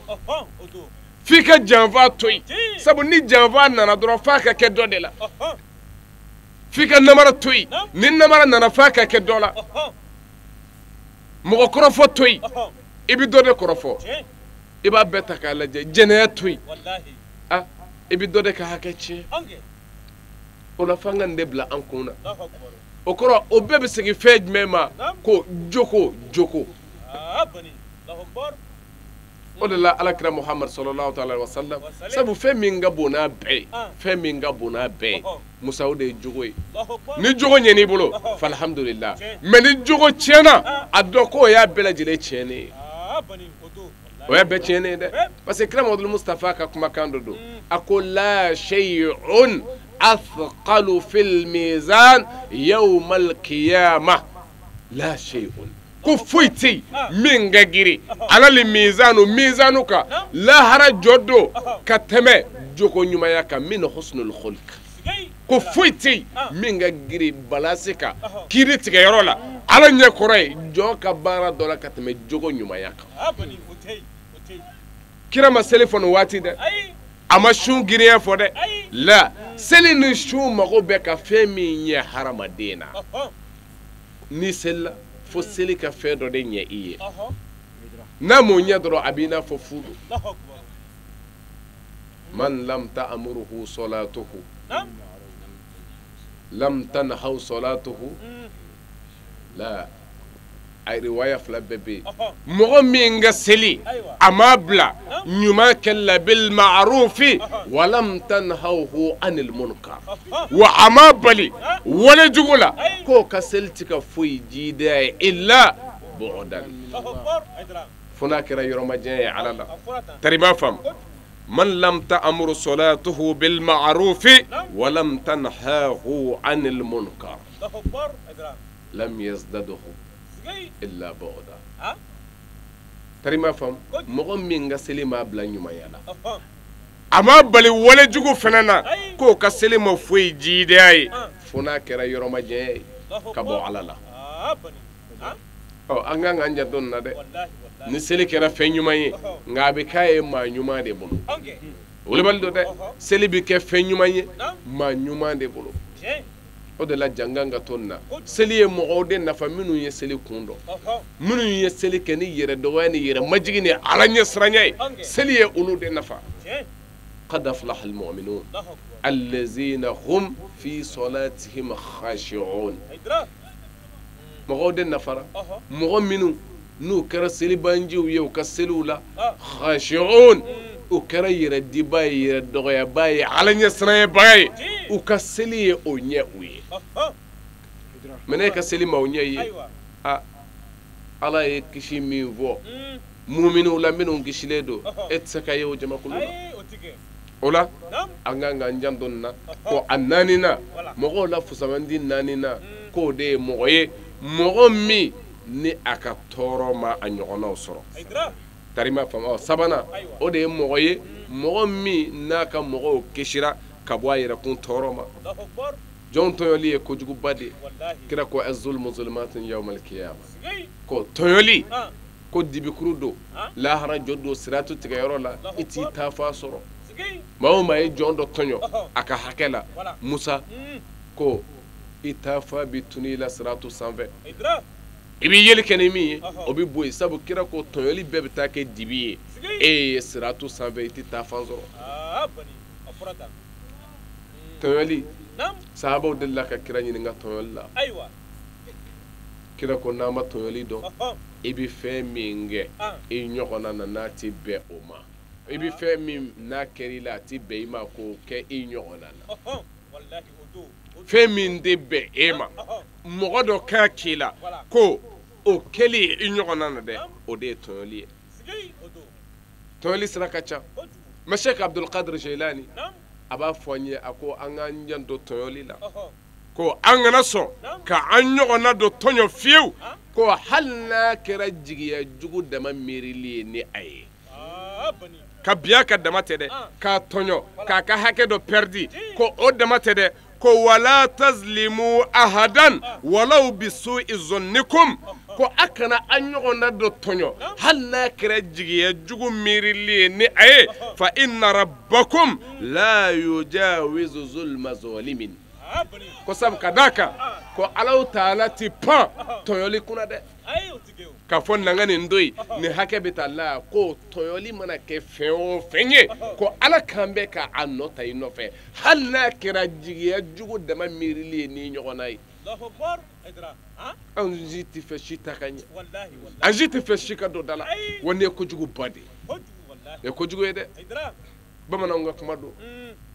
fika janva toy sabu ni janva nana dro faka ke dodela fika namara toy ni namara nana faka ke dola mo korofo toy ibi dode korofo iba beta kala je jene toy wallahi ibi dode ka hakechi o la fanga de bila an kunna o kɔrɔ o bɛɛ bɛ segin fɛn jumɛn ma ko joko o de la alakira muhammad sallallahu alaihi wasallam sabu fɛn min ka bon n'a bɛɛ ye fɛn min ka bon n'a bɛɛ ye musa o de ye jogo ye ni jogo ɲɛn'i bolo falhamdulillah mais ni jogo tiɲɛna a dɔn ko o y'a bɛɛ lajɛlen tiɲɛnen ye o y'a bɛɛ tiɲɛnen ye dɛ parce que kira Muhamadu Mustafa ka kumakan dɔ don a ko la shay'un athqalu fil mizan yawm al qiyamah la shay'un ko foyi tɛ yen min ka girin ala le mizanu kan lahara jɔ don ka tɛmɛ jogo ɲumanya kan min husnul khulq ko foyi tɛ yen min ka girin balasi kan kiiri tigɛyɔrɔ la ala ɲɛ kɔrɔ ye jɔn ka baara dɔ la ka tɛmɛ jogo ɲumanya kan kira ma seli fɔ nin waati dɛ a ma sun girinya fɔ dɛ la seli ni sun mago bɛ ka fɛn min ɲɛ hadamaden na ni selila fo seli ka fɛn dɔ de ɲɛ i ye n'a m'o ɲɛ dɔrɔn a b'i n'a fɔ fudu man lam ta'muruhu salatuhu lam tanhaw salatuhu la ay riwaya fila bɛɛ bɛ yen mɔgɔ min ka seli a ma bila ɲuman kɛla bil ma'rufi wa lam tanhawhu anil munkar wa a ma bali wale jugu la k'o ka seli tɛ ka foyi jida ye illa bu'dan fo n'a kɛra yɔrɔmajanya ye ala la tari b'a faamu man lam ta'muru salatuhu bil ma'rufi wa lam tanhahu anil munkar lam yazdaduhu illa ba'da tari ma fam mɔgɔ min ka seli ma bila ɲumanya la a ma bali wale jugu fana na k'o ka seli ma foyi jidaya ye fo n'a kɛra yɔrɔmajanya ye ka bɔ ala la an kan k'an janto nin na dɛ ni seli kɛra fɛn ɲuman ye nka a bɛ k'a ye maa ɲuman de bolo o le bali dɔ dɛ seli bɛ kɛ fɛn ɲuman ye maa ɲuman de bolo o de la jangan ka to nin na seli ye mɔgɔw de nafa minnu ye seli kun dɔn minnu ye seli kɛ ni yɛrɛ dɔgɔya ni yɛrɛ majigi ni ala ɲɛ siranya ye seli ye olu de nafa qad aflaha almu'minun allazina hum fi salatihim khashi'un mɔgɔw de nafara mɔgɔ minnu n'u kɛra selibanjiw ye u ka seliw la khashi'un u kɛra yɛrɛ diba ye yɛrɛ dɔgɔyaba ye ala ɲɛ siranyabaga ye u ka seli ye o ɲɛ u ye mɛ ne ka seli ma o ɲɛ ye ala ye kisi min fɔ muminiw la minnu kisilen don e tɛ se ka ye o jamakulu la o la an kan k'an janto nin na ko a naaninan mɔgɔw la fusamandi naaninan k'o de ye mɔgɔ ye mɔgɔ min ni a ka tɔɔrɔ ma a ɲɔgɔnnaw sɔrɔ tari ma faamu sabanan o de ye mɔgɔ ye mɔgɔ min n'a ka mɔgɔw kisira ka bɔ a yɛrɛkun tɔɔrɔ ma jɔn tɔɲɔli ye kojuguba de ye kira ko az-zulmu zulumatun yawmal qiyamah ko tɔɲɔli ko dibikuru don lahara jɔ don siratu tigɛyɔrɔ la i t'i taafa sɔrɔ maa o maa ye jɔn dɔ tɔɲɔ a ka hakɛ la musa ko i taafa bi tunu i la siratu sanfɛ i b'i yeli kɛ ni min ye o bɛ bɔ yen sabu kira ko tɔɲɔli bɛɛ bɛ taa kɛ dibi ye e ye siratu sanfɛ i tɛ taa fan sɔrɔ tɔɲɔli sahabaw delila ka kira ɲininka tɔɲɔli la kira ko n'a ma tɔɲɔli dɔn i bɛ fɛn min kɛ i ɲɔgɔnna na n'a tɛ bɛn o ma i bɛ fɛn min n'a kɛra i la a tɛ bɛn i ma k'o kɛ i ɲɔgɔnna na fɛn min tɛ bɛn e ma mɔgɔ dɔ k'a k'i la ko o kɛli i ɲɔgɔnna na dɛ o de ye tɔɲɔli ye tɔɲɔli sira ka ca mɛ Sheikh Abdul Qadir Jilani a b'a fɔ an ye a ko an k'an janto tɔɲɔli la ko an kana sɔn ka an ɲɔgɔnna don tɔɲɔ fiyewu ko hali n'a kɛra jigiya jugu dama miirili ye ni a ye ka biya ka dama tɛ dɛ k'a tɔɲɔ k'a ka hakɛ dɔ pɛridi ko o dama tɛ dɛ ko wala tazlimu ahadan walaw bisu'i zonnikum ko a kana an ɲɔgɔnna dɔ tɔɲɔ hali n'a kɛra jigiya jugu miirili ye ni a ye fa inna rabbakum la yujawizu zulma zalimin ko sabu ka d'a kan ko Alahu Taala ti pan tɔɲɔli kunna dɛ k'a fɔ nanga nin do ni hakɛ bɛ taa la ko tɔɲɔli mana kɛ fɛn o fɛn ye ko ala k'an bɛ ka a nɔ ta i nɔfɛ hali n'a kɛra jigiya jugu dama miirili ye ni ɲɔgɔn na ye anw si tɛ fɛ si ta ka ɲɛ an si tɛ fɛ si ka don da la wa nin ye kojugu ba de ye nin ye kojugu ye dɛ bamananw ka kuma don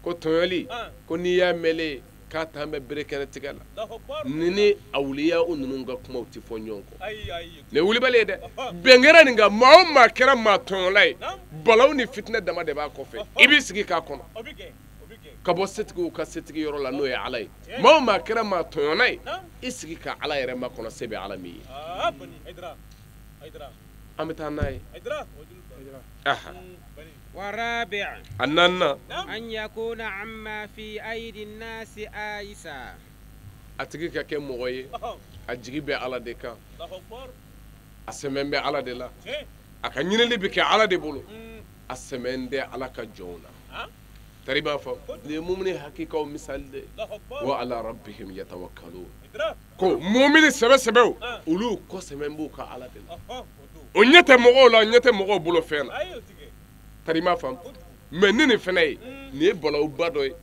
ko tɔɲɔli ko n'i y'a mɛnlen k'a t'an bɛ bere kɛnɛ tigɛ la ni awliya u ninnu ka kumaw tɛ fɔ ɲɔgɔn kɔ nin ye wulibali ye dɛ bɛnkɛra nin kan maa o maa kɛra maa tɔɲɔla ye balawu ni fitinɛ dama de b'a kɔfɛ i b'i sigi k'a kɔnɔ ka bɔ setigiw ka setigi yɔrɔ la n'o ye ala ye maa o maa kɛra maa tɔɲɔna ye i sigi ka ala yɛrɛ makɔnɔ se bɛ ala min ye an bɛ taa n'a ye ورابع أننا أن يكون عما في أيدي الناس آيسا أتيجي كم مغوي أجيب على دكا أسمن على دلا أكنين اللي بك على دبولو أسمن ده على كجونا تريبا فا لمؤمن حقيقة ومثال ده وعلى ربهم يتوكلون كو مؤمن سبب أولو كو سمن بوكا على دلا ونيت مغولا نيت مغو بولو فينا tarima fam mais ni fana ye ni ye balawu ba dɔ ye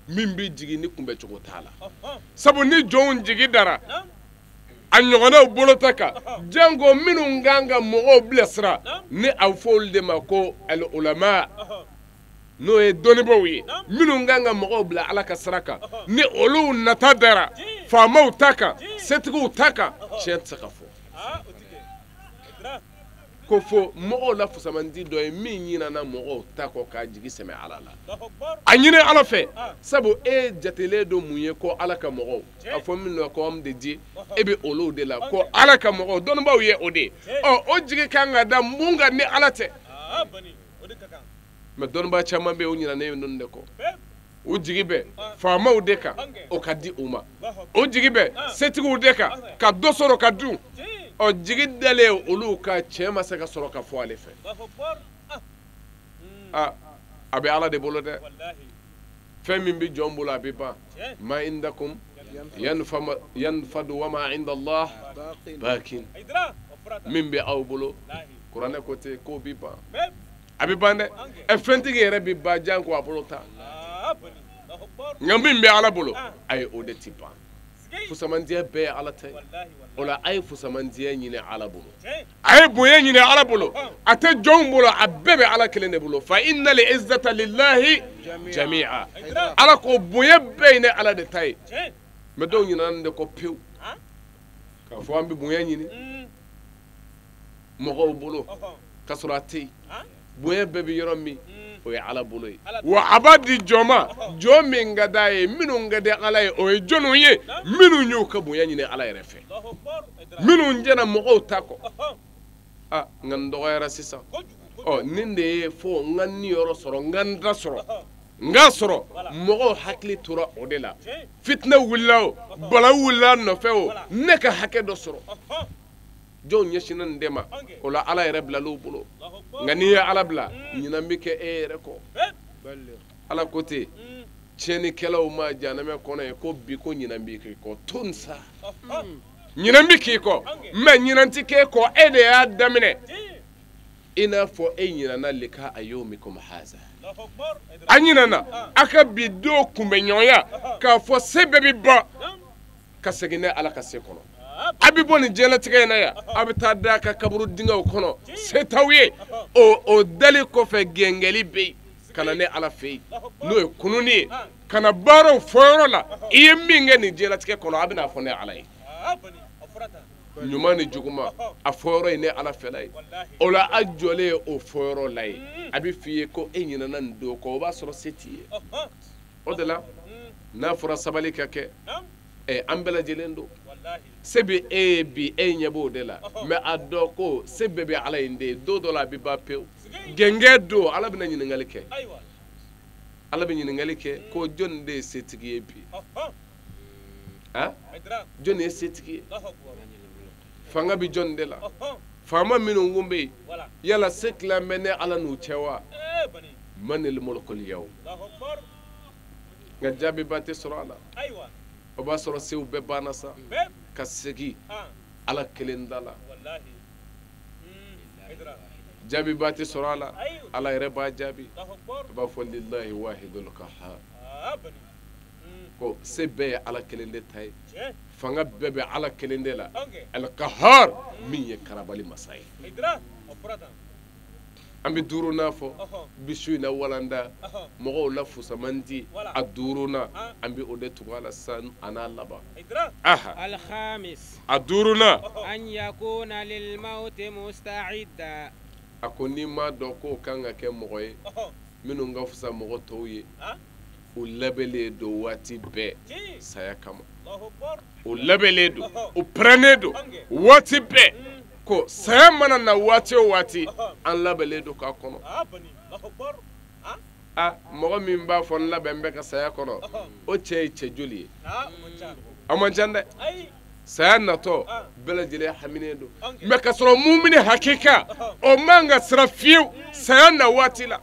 min bɛ jigi ni kunbɛ cogo t'a la sabu ni jɔnw jigi dara a ɲɔgɔnnaw bolo ta kan jango minnu kan ka mɔgɔw bilasira ni a fɔ olu de ma ko al ulama n'o ye dɔnnibaaw ye minnu kan ka mɔgɔw bila ala ka sira kan ni olu nata dara faamaw ta kan setigiw ta kan tiɲɛ tɛ se ka fɔ ko fo mɔgɔw la fusamandi dɔ ye min ɲinana mɔgɔw ta kɔ k'a jigi sɛmɛ ala la a ɲini ala fɛ sabu e jatelen don mun ye ko ala ka mɔgɔw a fɔ min na ko de di e bɛ olu de la ko ala ka mɔgɔw dɔnnibaaw ye o de ɔ o jigi kan ka da mun kan ni ala tɛ mɛ dɔnnibaa caman bɛ yen o ɲinana ye ninnu de kɔ o jigi bɛ faamaw de kan o ka di u ma o jigi bɛ setigiw de kan ka dɔ sɔrɔ ka dun ɔ jigi dalen olu ka cɛ ma se ka sɔrɔ ka fɔ ale fɛ a bɛ ala de bolo dɛ fɛn min bɛ jɔn bolo a bɛ ban ma indakum yanfadu wa ma inda Allah bakin min bɛ aw bolo kuranɛ ko ten k'o bɛ ban a bɛ ban dɛ fɛntigi yɛrɛ bɛ ban jan ko a bolo ta nka min bɛ ala bolo a ye o de ti ban fusamandiya bɛɛ ye ala ta ye o la a ye fusamandiya ɲini ala bolo a ye bonya ɲini ala bolo a tɛ jɔnw bolo a bɛɛ bɛ ala kelen de bolo fa inna li izzata lillahi jami'a ala ko bonya bɛɛ ye ne ala de ta ye mɛ dɔw ɲinana nin de kɔ pewu k'a fɔ an bɛ bonya ɲini mɔgɔw bolo k'a sɔrɔ a tɛ yen bonya bɛɛ bɛ yɔrɔ min o ye ala bolo ye wa a b'a di jɔn ma jɔn min ka d'a ye minnu ka di ala ye o ye jɔnw ye minnu y'u ka bonya ɲini ala yɛrɛ fɛ minnu jɛna mɔgɔw ta kɔ nka n dɔgɔyara sisan nin de ye fo n ka niyɔrɔ sɔrɔ n ka n da sɔrɔ n k'a sɔrɔ mɔgɔw hakili tora o de la fitinɛ wulila o balawu wulila nɔfɛ o ne ka hakɛ dɔ sɔrɔ jɔnw ɲɛsinna nin de ma o la ala yɛrɛ bilal'u bolo nka n'i ye ala bila ɲinan bɛ kɛ e yɛrɛ kɔ ala ko ten tiɲɛnikɛlaw ma jahanama kɔnɔ ye ko bi ko ɲinan b'i k'i kɔ to nin sa ɲinan bɛ k'i kɔ mɛ ɲinan tɛ k'e kɔ e de y'a daminɛ i n'a fɔ e ɲinana lika ayomikum haza a ɲinana a ka bi don kunbɛɲɔgɔnya k'a fɔ se bɛɛ bɛ ban ka segin n'a ala ka se kɔnɔ a bɛ bɔ nin diɲɛlatigɛ in na yan a bɛ taa da ka kaburu dingɛw kɔnɔ se t'aw ye o dali kɔfɛ gɛngɛli bɛ yen ka na ne ala fɛ yen n'o ye kununni ye ka na baaraw fɔ yɔrɔ la i ye min kɛ nin diɲɛlatigɛ kɔnɔ a bɛ n'a fɔ ne ala ye ɲuman ni juguman a fɔyɔrɔ ye ne ala fɛla ye o la a jɔlen ye o fɔyɔrɔ la ye a bɛ f'i ye ko e ɲinana nin don kɔ o b'a sɔrɔ se t'i ye o de la n'a fɔra sabali ka kɛ an bɛɛ lajɛlen don se bɛ e ye bi e ɲɛ b'o de la mɛ a dɔn ko se bɛɛ bɛ ala in de ye don dɔ la a bɛ ban pewu gɛngɛ don ala bɛna ɲininkali kɛ ala bɛ ɲininkali kɛ ko jɔnni de ye setigi ye bi jɔnni ye setigi ye fanga bɛ jɔnni de la faama minnu kun bɛ yen yala se tilan bɛ ne ala n'u cɛ wa manil mulkul yawm nka jaabiba tɛ sɔrɔ a la o b'a sɔrɔ sew bɛɛ banna sa ka segin ala kelen da la jaabi ba tɛ sɔrɔ a la ala yɛrɛ b'a jaabi a b'a fɔ lillahi wahidul qahhar ko se bɛɛ ye ala kelen de ta ye fanga bɛɛ bɛ ala kelen de la al qahhar min ye karabali masa ye an bɛ duurunan fɔ bisu in na walanda mɔgɔw la fusaman di a duurunan an bɛ o de tugu a la san a n'a laban الخامس a duurunan أن يكون للموت مستعدا a ko n'i m'a dɔn k'o kan ka kɛ mɔgɔ ye minnu ka fusa mɔgɔ tɔw ye u labɛnlen don waati bɛɛ saya kama u labɛnlen don u pɛrɛnnen don waati bɛɛ ko saya mana na waati o waati an labɛnlen don k'a kɔnɔ mɔgɔ min b'a fɔ n labɛn bɛ ka saya kɔnɔ o cɛ ye cɛ joli ye a man ca dɛ saya natɔ bɛɛ lajɛlen haminen don mɛ ka sɔrɔ mumini hakika o man ka sira fiyewu saya na waati la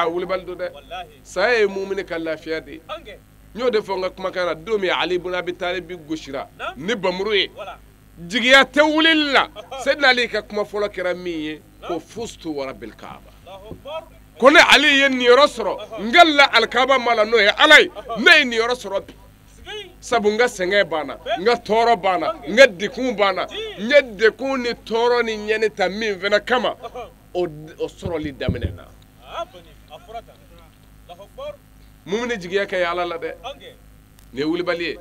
wulibali don dɛ saya ye mumini ka lafiya de ye n y'o de fɔ n ka kumakan na don min Ali ibn Abi Talib gosira ni bamuru ye jigiya tɛ wulili la Seydina Ali ka kuma fɔlɔ kɛra min ye ko fustu wa rabbil Kaaba ko ne Ali ye niyɔrɔ sɔrɔ n ka la alikaaba ma la n'o ye Ala ye ne ye niyɔrɔ sɔrɔ bi sabu n ka sɛgɛn banna n ka tɔɔrɔ banna n ka dekun banna n ye dekun ni tɔɔrɔ ni ɲɛni ta min fana kama o sɔrɔli daminɛna mumini jigiya ka ye Ala la dɛ nin ye wulibali ye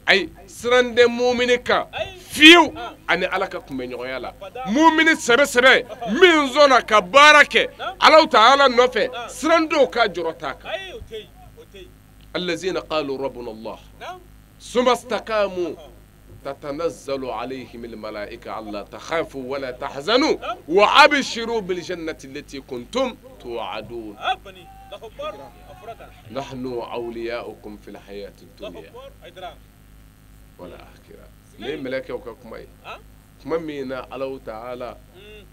ayi siran tɛ mumini kan fiyewu ani Ala ka kunbɛɲɔgɔnya la mumini sɛbɛ min sɔnna ka baara kɛ Alahu Taala nɔfɛ siran t'o ka jɔrɔ t'a kan الذين قالوا ربنا الله ثم استقاموا تتنزل عليهم الملائكة ألا تخافوا ولا تحزنوا وأبشروا بالجنة التي كنتم توعدون نحن أولياؤكم في الحياة الدنيا والآخرة ليه ملائكة وكاكماي kuma min na Alahu Taala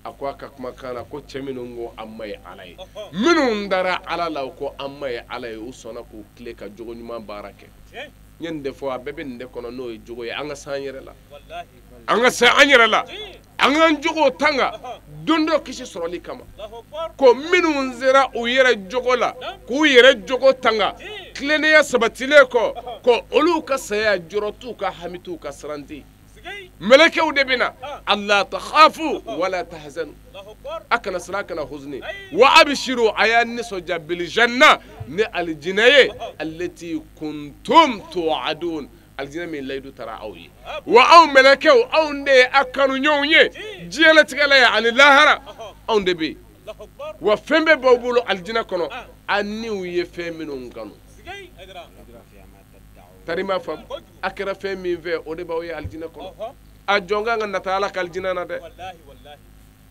a ko a ka kumakan na ko cɛ minnu ko an ma ye Ala ye minnu dara Ala la ko an ma ye Ala ye u sɔnna k'u tile ka jogo ɲuman baara kɛ n ye nin de fɔ a bɛɛ bɛ nin de kɔnɔ n'o ye jogo ye an ka se an yɛrɛ la an ka se an yɛrɛ la an k'an jogo tanga don dɔ kisi sɔrɔli kama ko minnu sera u yɛrɛ jogo la k'u yɛrɛ jogo tanga tilennenya sabatilen kɔ ko olu ka saya jɔrɔ t'u ka hami t'u ka siranti melekew de bina alla takhafu wala tahzanu akana sirakana huzni wa abshiru aya nisoja bil janna ni aljinaye allati kuntum tu'adun aljina min laydu tara awyi wa aw melekew aw de akanu nyonye jiyela tigala ya an lahara aw de be wa fembe bawbulo aljina kono anniw ye feminu nganu tarima fam akara fɛn min fɛ o de b'aw ye aljina kɔnɔ a jɔn kan ka nata Ala ka aljina na dɛ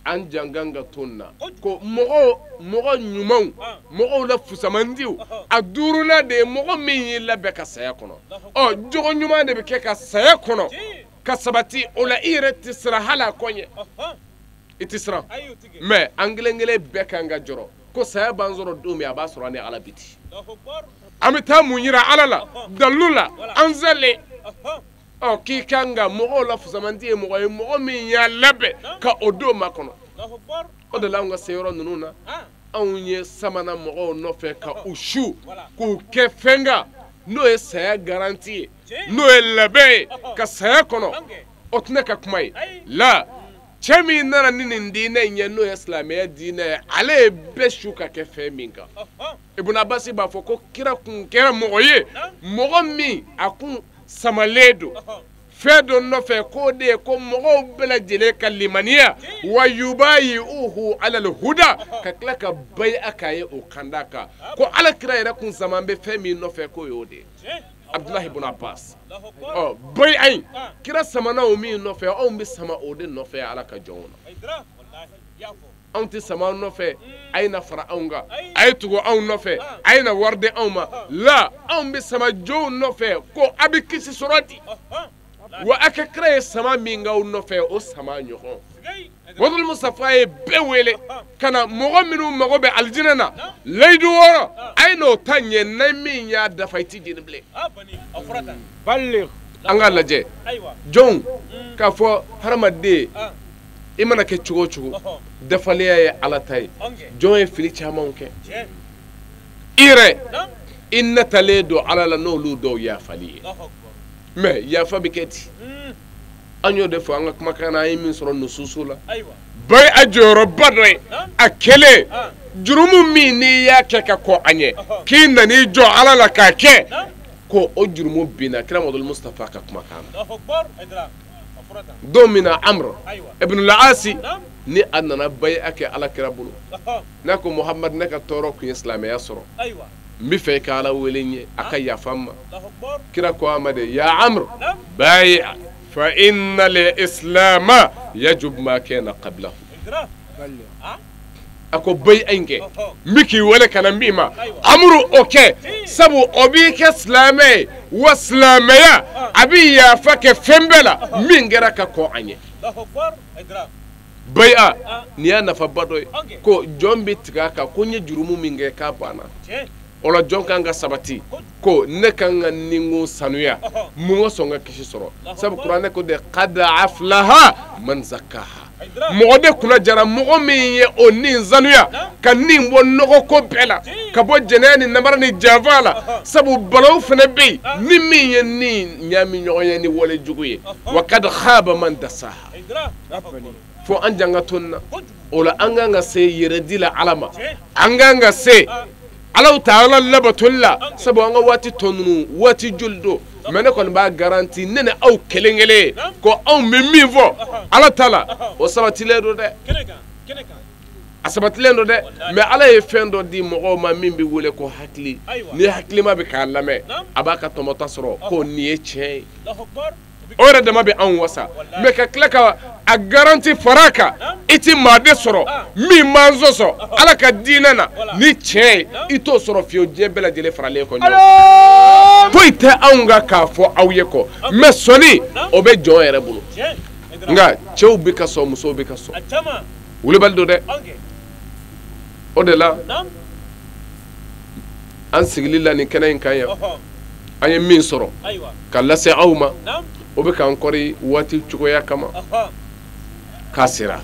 an jan kan ka to nin na ko mɔgɔ ɲumanw mɔgɔw la fusamandiw a duurunan de ye mɔgɔ min y'i labɛn ka saya kɔnɔ jogo ɲuman de bɛ kɛ ka saya kɔnɔ ka sabati o la i yɛrɛ tɛ siran hali a kɔ ɲɛ i tɛ siran mɛ an kelen kelen bɛɛ kan ka jɔrɔ ko saya b'an sɔrɔ don min a b'a sɔrɔ an ni Ala biti an bɛ taa mun yira Ala la dalu la an zɛlen k'i kan ka mɔgɔw la fusamanti ye mɔgɔ ye mɔgɔ min y'a labɛn ka o don makɔnɔ o de la anw ka se yɔrɔ ninnu na anw ye samana mɔgɔw nɔfɛ ka u su k'u kɛ fɛn kan n'o ye saya garanti ye n'o ye labɛn ye ka saya kɔnɔ o tɛna ka kuma ye la cɛ min nana ni nin diinɛ in ye n'o ye silamɛya diinɛ ye ale ye bɛɛ su ka kɛ fɛn min kan Ibn Abbas b'a fɔ ko kira kun kɛra mɔgɔ ye mɔgɔ min a kun samalen don fɛn dɔ nɔfɛ k'o de ye ko mɔgɔw bɛɛ lajɛlen ka limaniya wa yubayi'uhu alal huda ka tila ka bayi'a k'a ye o kanda kan ko Alakira yɛrɛ kun saman bɛ fɛn min nɔfɛ k'o y'o de ye Abdullahi ibn Abbas bayi'a in kira samana o min nɔfɛ anw bɛ sama o de nɔfɛ Ala ka jɔnw na anw tɛ sama anw nɔfɛ a ye na fara anw kan a ye tugu anw nɔfɛ a ye na wari di anw ma la anw bɛ sama jɔnw nɔfɛ ko a bɛ kisi sɔrɔ di wa a ka kira ye sama min k'aw nɔfɛ o sama ɲɔgɔn Muhamadu Mustafa ye bɛɛ wele ka na mɔgɔ minnu mago bɛ aljinɛ na layidu wɔɔrɔ a ye n'o ta ɲɛ na min y'a dafa i tɛ jeni bilen an k'a lajɛ jɔnw k'a fɔ hadamaden i mana kɛ cogo o cogo dafaliya ye ala ta ye jɔn ye fili camanw kɛ i yɛrɛ i natalen don ala la n'olu dɔw yafali ye mais yafa bɛ kɛ ten an y'o de fɔ an ka kumakan na an ye min sɔrɔ nususu la bayi a jɔyɔrɔba dɔ ye a kɛlen jurumu min n'i y'a kɛ ka kɔ an ye k'i nan'i jɔ ala la k'a kɛ ko o jurumu binna kira Muhamadu Mustafa ka kumakan na don min na Amr ibn al-Asi ni a nana bayi a kɛ ala kira bolo n'a ko Muhammad ne ka tɔɔrɔ kun ye silamɛya sɔrɔ n bɛ fɛ ka ala wele n ye a ka yafa n ma kira ko a ma de ya Amr bayi fa inna al-islama yajub ma kana qablahu a ko bayi a in kɛ n bɛ k'i wele ka na n b'i ma Amru o kɛ sabu o b'i kɛ silamɛ ye wa silamɛya a bɛ yafa kɛ fɛn bɛɛ la min kɛra ka kɔn an ye bayi a nin y'a nafaba dɔ ye ko jɔn bɛ tigɛ a kan ko n ye jurumu min kɛ k'a banna o la jɔn kan ka sabati ko ne kan ka nin sanuya mun ka sɔn ka kisi sɔrɔ sabu kuranɛ ko de qad aflaha man zakkaha mɔgɔ de kunna jara mɔgɔ min ye o nin sanuya ka nin bɔ nɔgɔ ko bɛɛ la ka bɔ jɛnɛya ni namara ni janfa la sabu balaw fana bɛ yen ni min ye nin ɲami ɲɔgɔn ye ni wale jugu ye wa kad khaba man dasaha fo an janga tonna o la an kan ka se yɛrɛdi la ala ma an kan ka se Ala ta'ala labatoli la sabu an ka waati tɔ ninnu waati joli don mais ne kɔni b'a garanti ne ni aw kelen kelen ko anw bɛ min fɔ ala ta la o sabatilen don dɛ a sabatilen don dɛ mais ala ye fɛn dɔ di mɔgɔw ma min bɛ wele ko hakili ni hakilima bɛ k'a lamɛn a b'a ka tɔmɔta sɔrɔ ko nin ye tiɲɛ ye o yɛrɛ dama bɛ anw wasa mais ka tila ka a garanti fara kan i ti maaden sɔrɔ min man sɔsɔ ala ka diinɛ na ni tiɲɛ ye i t'o sɔrɔ fiyewu diɲɛ bɛɛ lajɛlen faralen kɔ ɲɔgɔn foyi tɛ anw ka k'a fɔ aw ye kɔ mais sɔnni o bɛ jɔn yɛrɛ bolo nka cɛw bɛ ka sɔn musow bɛ ka sɔn wulibali don dɛ o de la an sigili la nin kɛnɛ in kan yan an ye min sɔrɔ ka lase aw ma o bɛ k'an kɔri waati cogoya kama k'a sera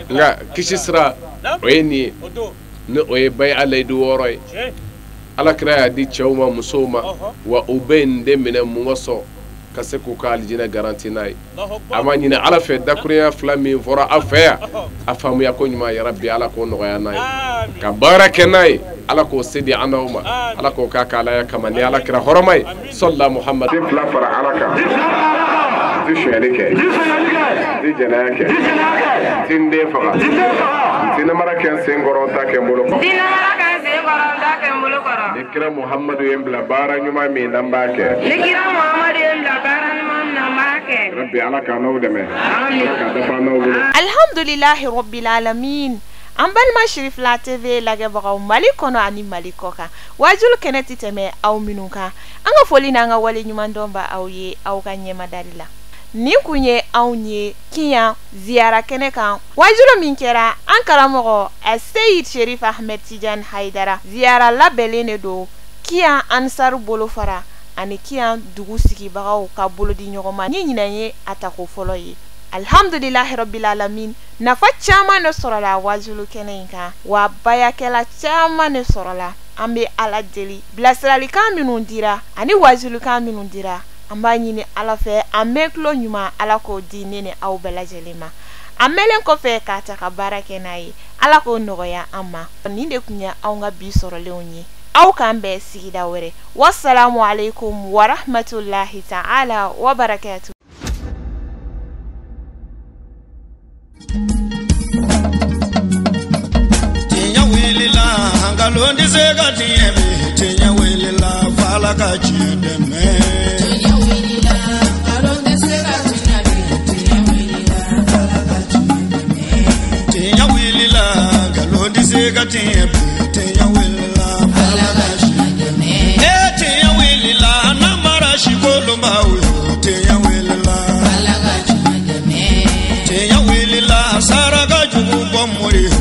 nka kisi sira o ye nin ye ni o ye bayi alayidu 6 ye ala kira y'a di cɛw ma musow ma wa u bɛ nin de minɛ mun ka sɔn ka se k'u ka alijinɛ garanti n'a ye a ma ɲini ala fɛ dakurunya 2 min fɔra aw fɛ yan a faamuya ko ɲuman yarabi ala k'o nɔgɔya n'a ye ka baara kɛ n'a ye ala k'o se di an n'aw ma ala k'o k'a k'alaya kama ni ala kira hɔrɔma ye sɔlila muhamad ti 2 fara ala kan ti suyɛli kɛ ti jɛnɛya kɛ ti n den faga ti namara kɛ n sen kɔrɔ ta kɛ n bolo kɔrɔ ni kira muhamadu ye n bila baara ɲuman min n'an b'a kɛ rabbi ala k'a n'aw dɛmɛ ala k'a dafa n'aw bolo alhamdulilahi rabbil alamin an balima Shirifila TV lagɛbagaw Mali kɔnɔ ani Mali kɔ kan wajulu kɛnɛ tɛ tɛmɛ aw minnu kan an ka foli n'an ka wale ɲuman dɔn ba aw ye aw ka ɲɛmadali la nin kun ye anw ye kiyan ziyara kɛnɛ kan wajulu min kɛra an karamɔgɔ Seyid Sherif Ahmed Tidiane Haidara ziyara labɛnlen de don kiyan ansaru bolofara ani kiyan dugu sigibagaw ka bolo di ɲɔgɔn ma ni ɲinan ye a tako fɔlɔ ye alhamdulilahi rabbil alamin nafa caman ne sɔrɔla wajulu kɛnɛ in kan wa bayakɛla caman ne sɔrɔla an bɛ ala deli bilasiralikan minnu dira ani wajulukan minnu dira an b'a ɲini ala fɛ an bɛ tulo ɲuman ala k'o di ne ni aw bɛɛ lajɛlen ma an mɛlen kɔfɛ k'a ta ka baara kɛ n'a ye ala k'o nɔgɔya an ma nin de kun ye anw ka bi sɔrɔlenw ye aw k'an bɛɛ sigida wɛrɛ wassalamu alaikum wa rahmatulahi ta'ala wa barakatuh. Londi sega tiemi tinya welila fala ka chideme tinya welila londi sega tinya welila fala ka chideme tinya welila londi sega tiemi tinya welila fala ka chideme tinya welila na marashi kolomba uyo tinya welila fala ka chideme tinya welila saraga jubu bomori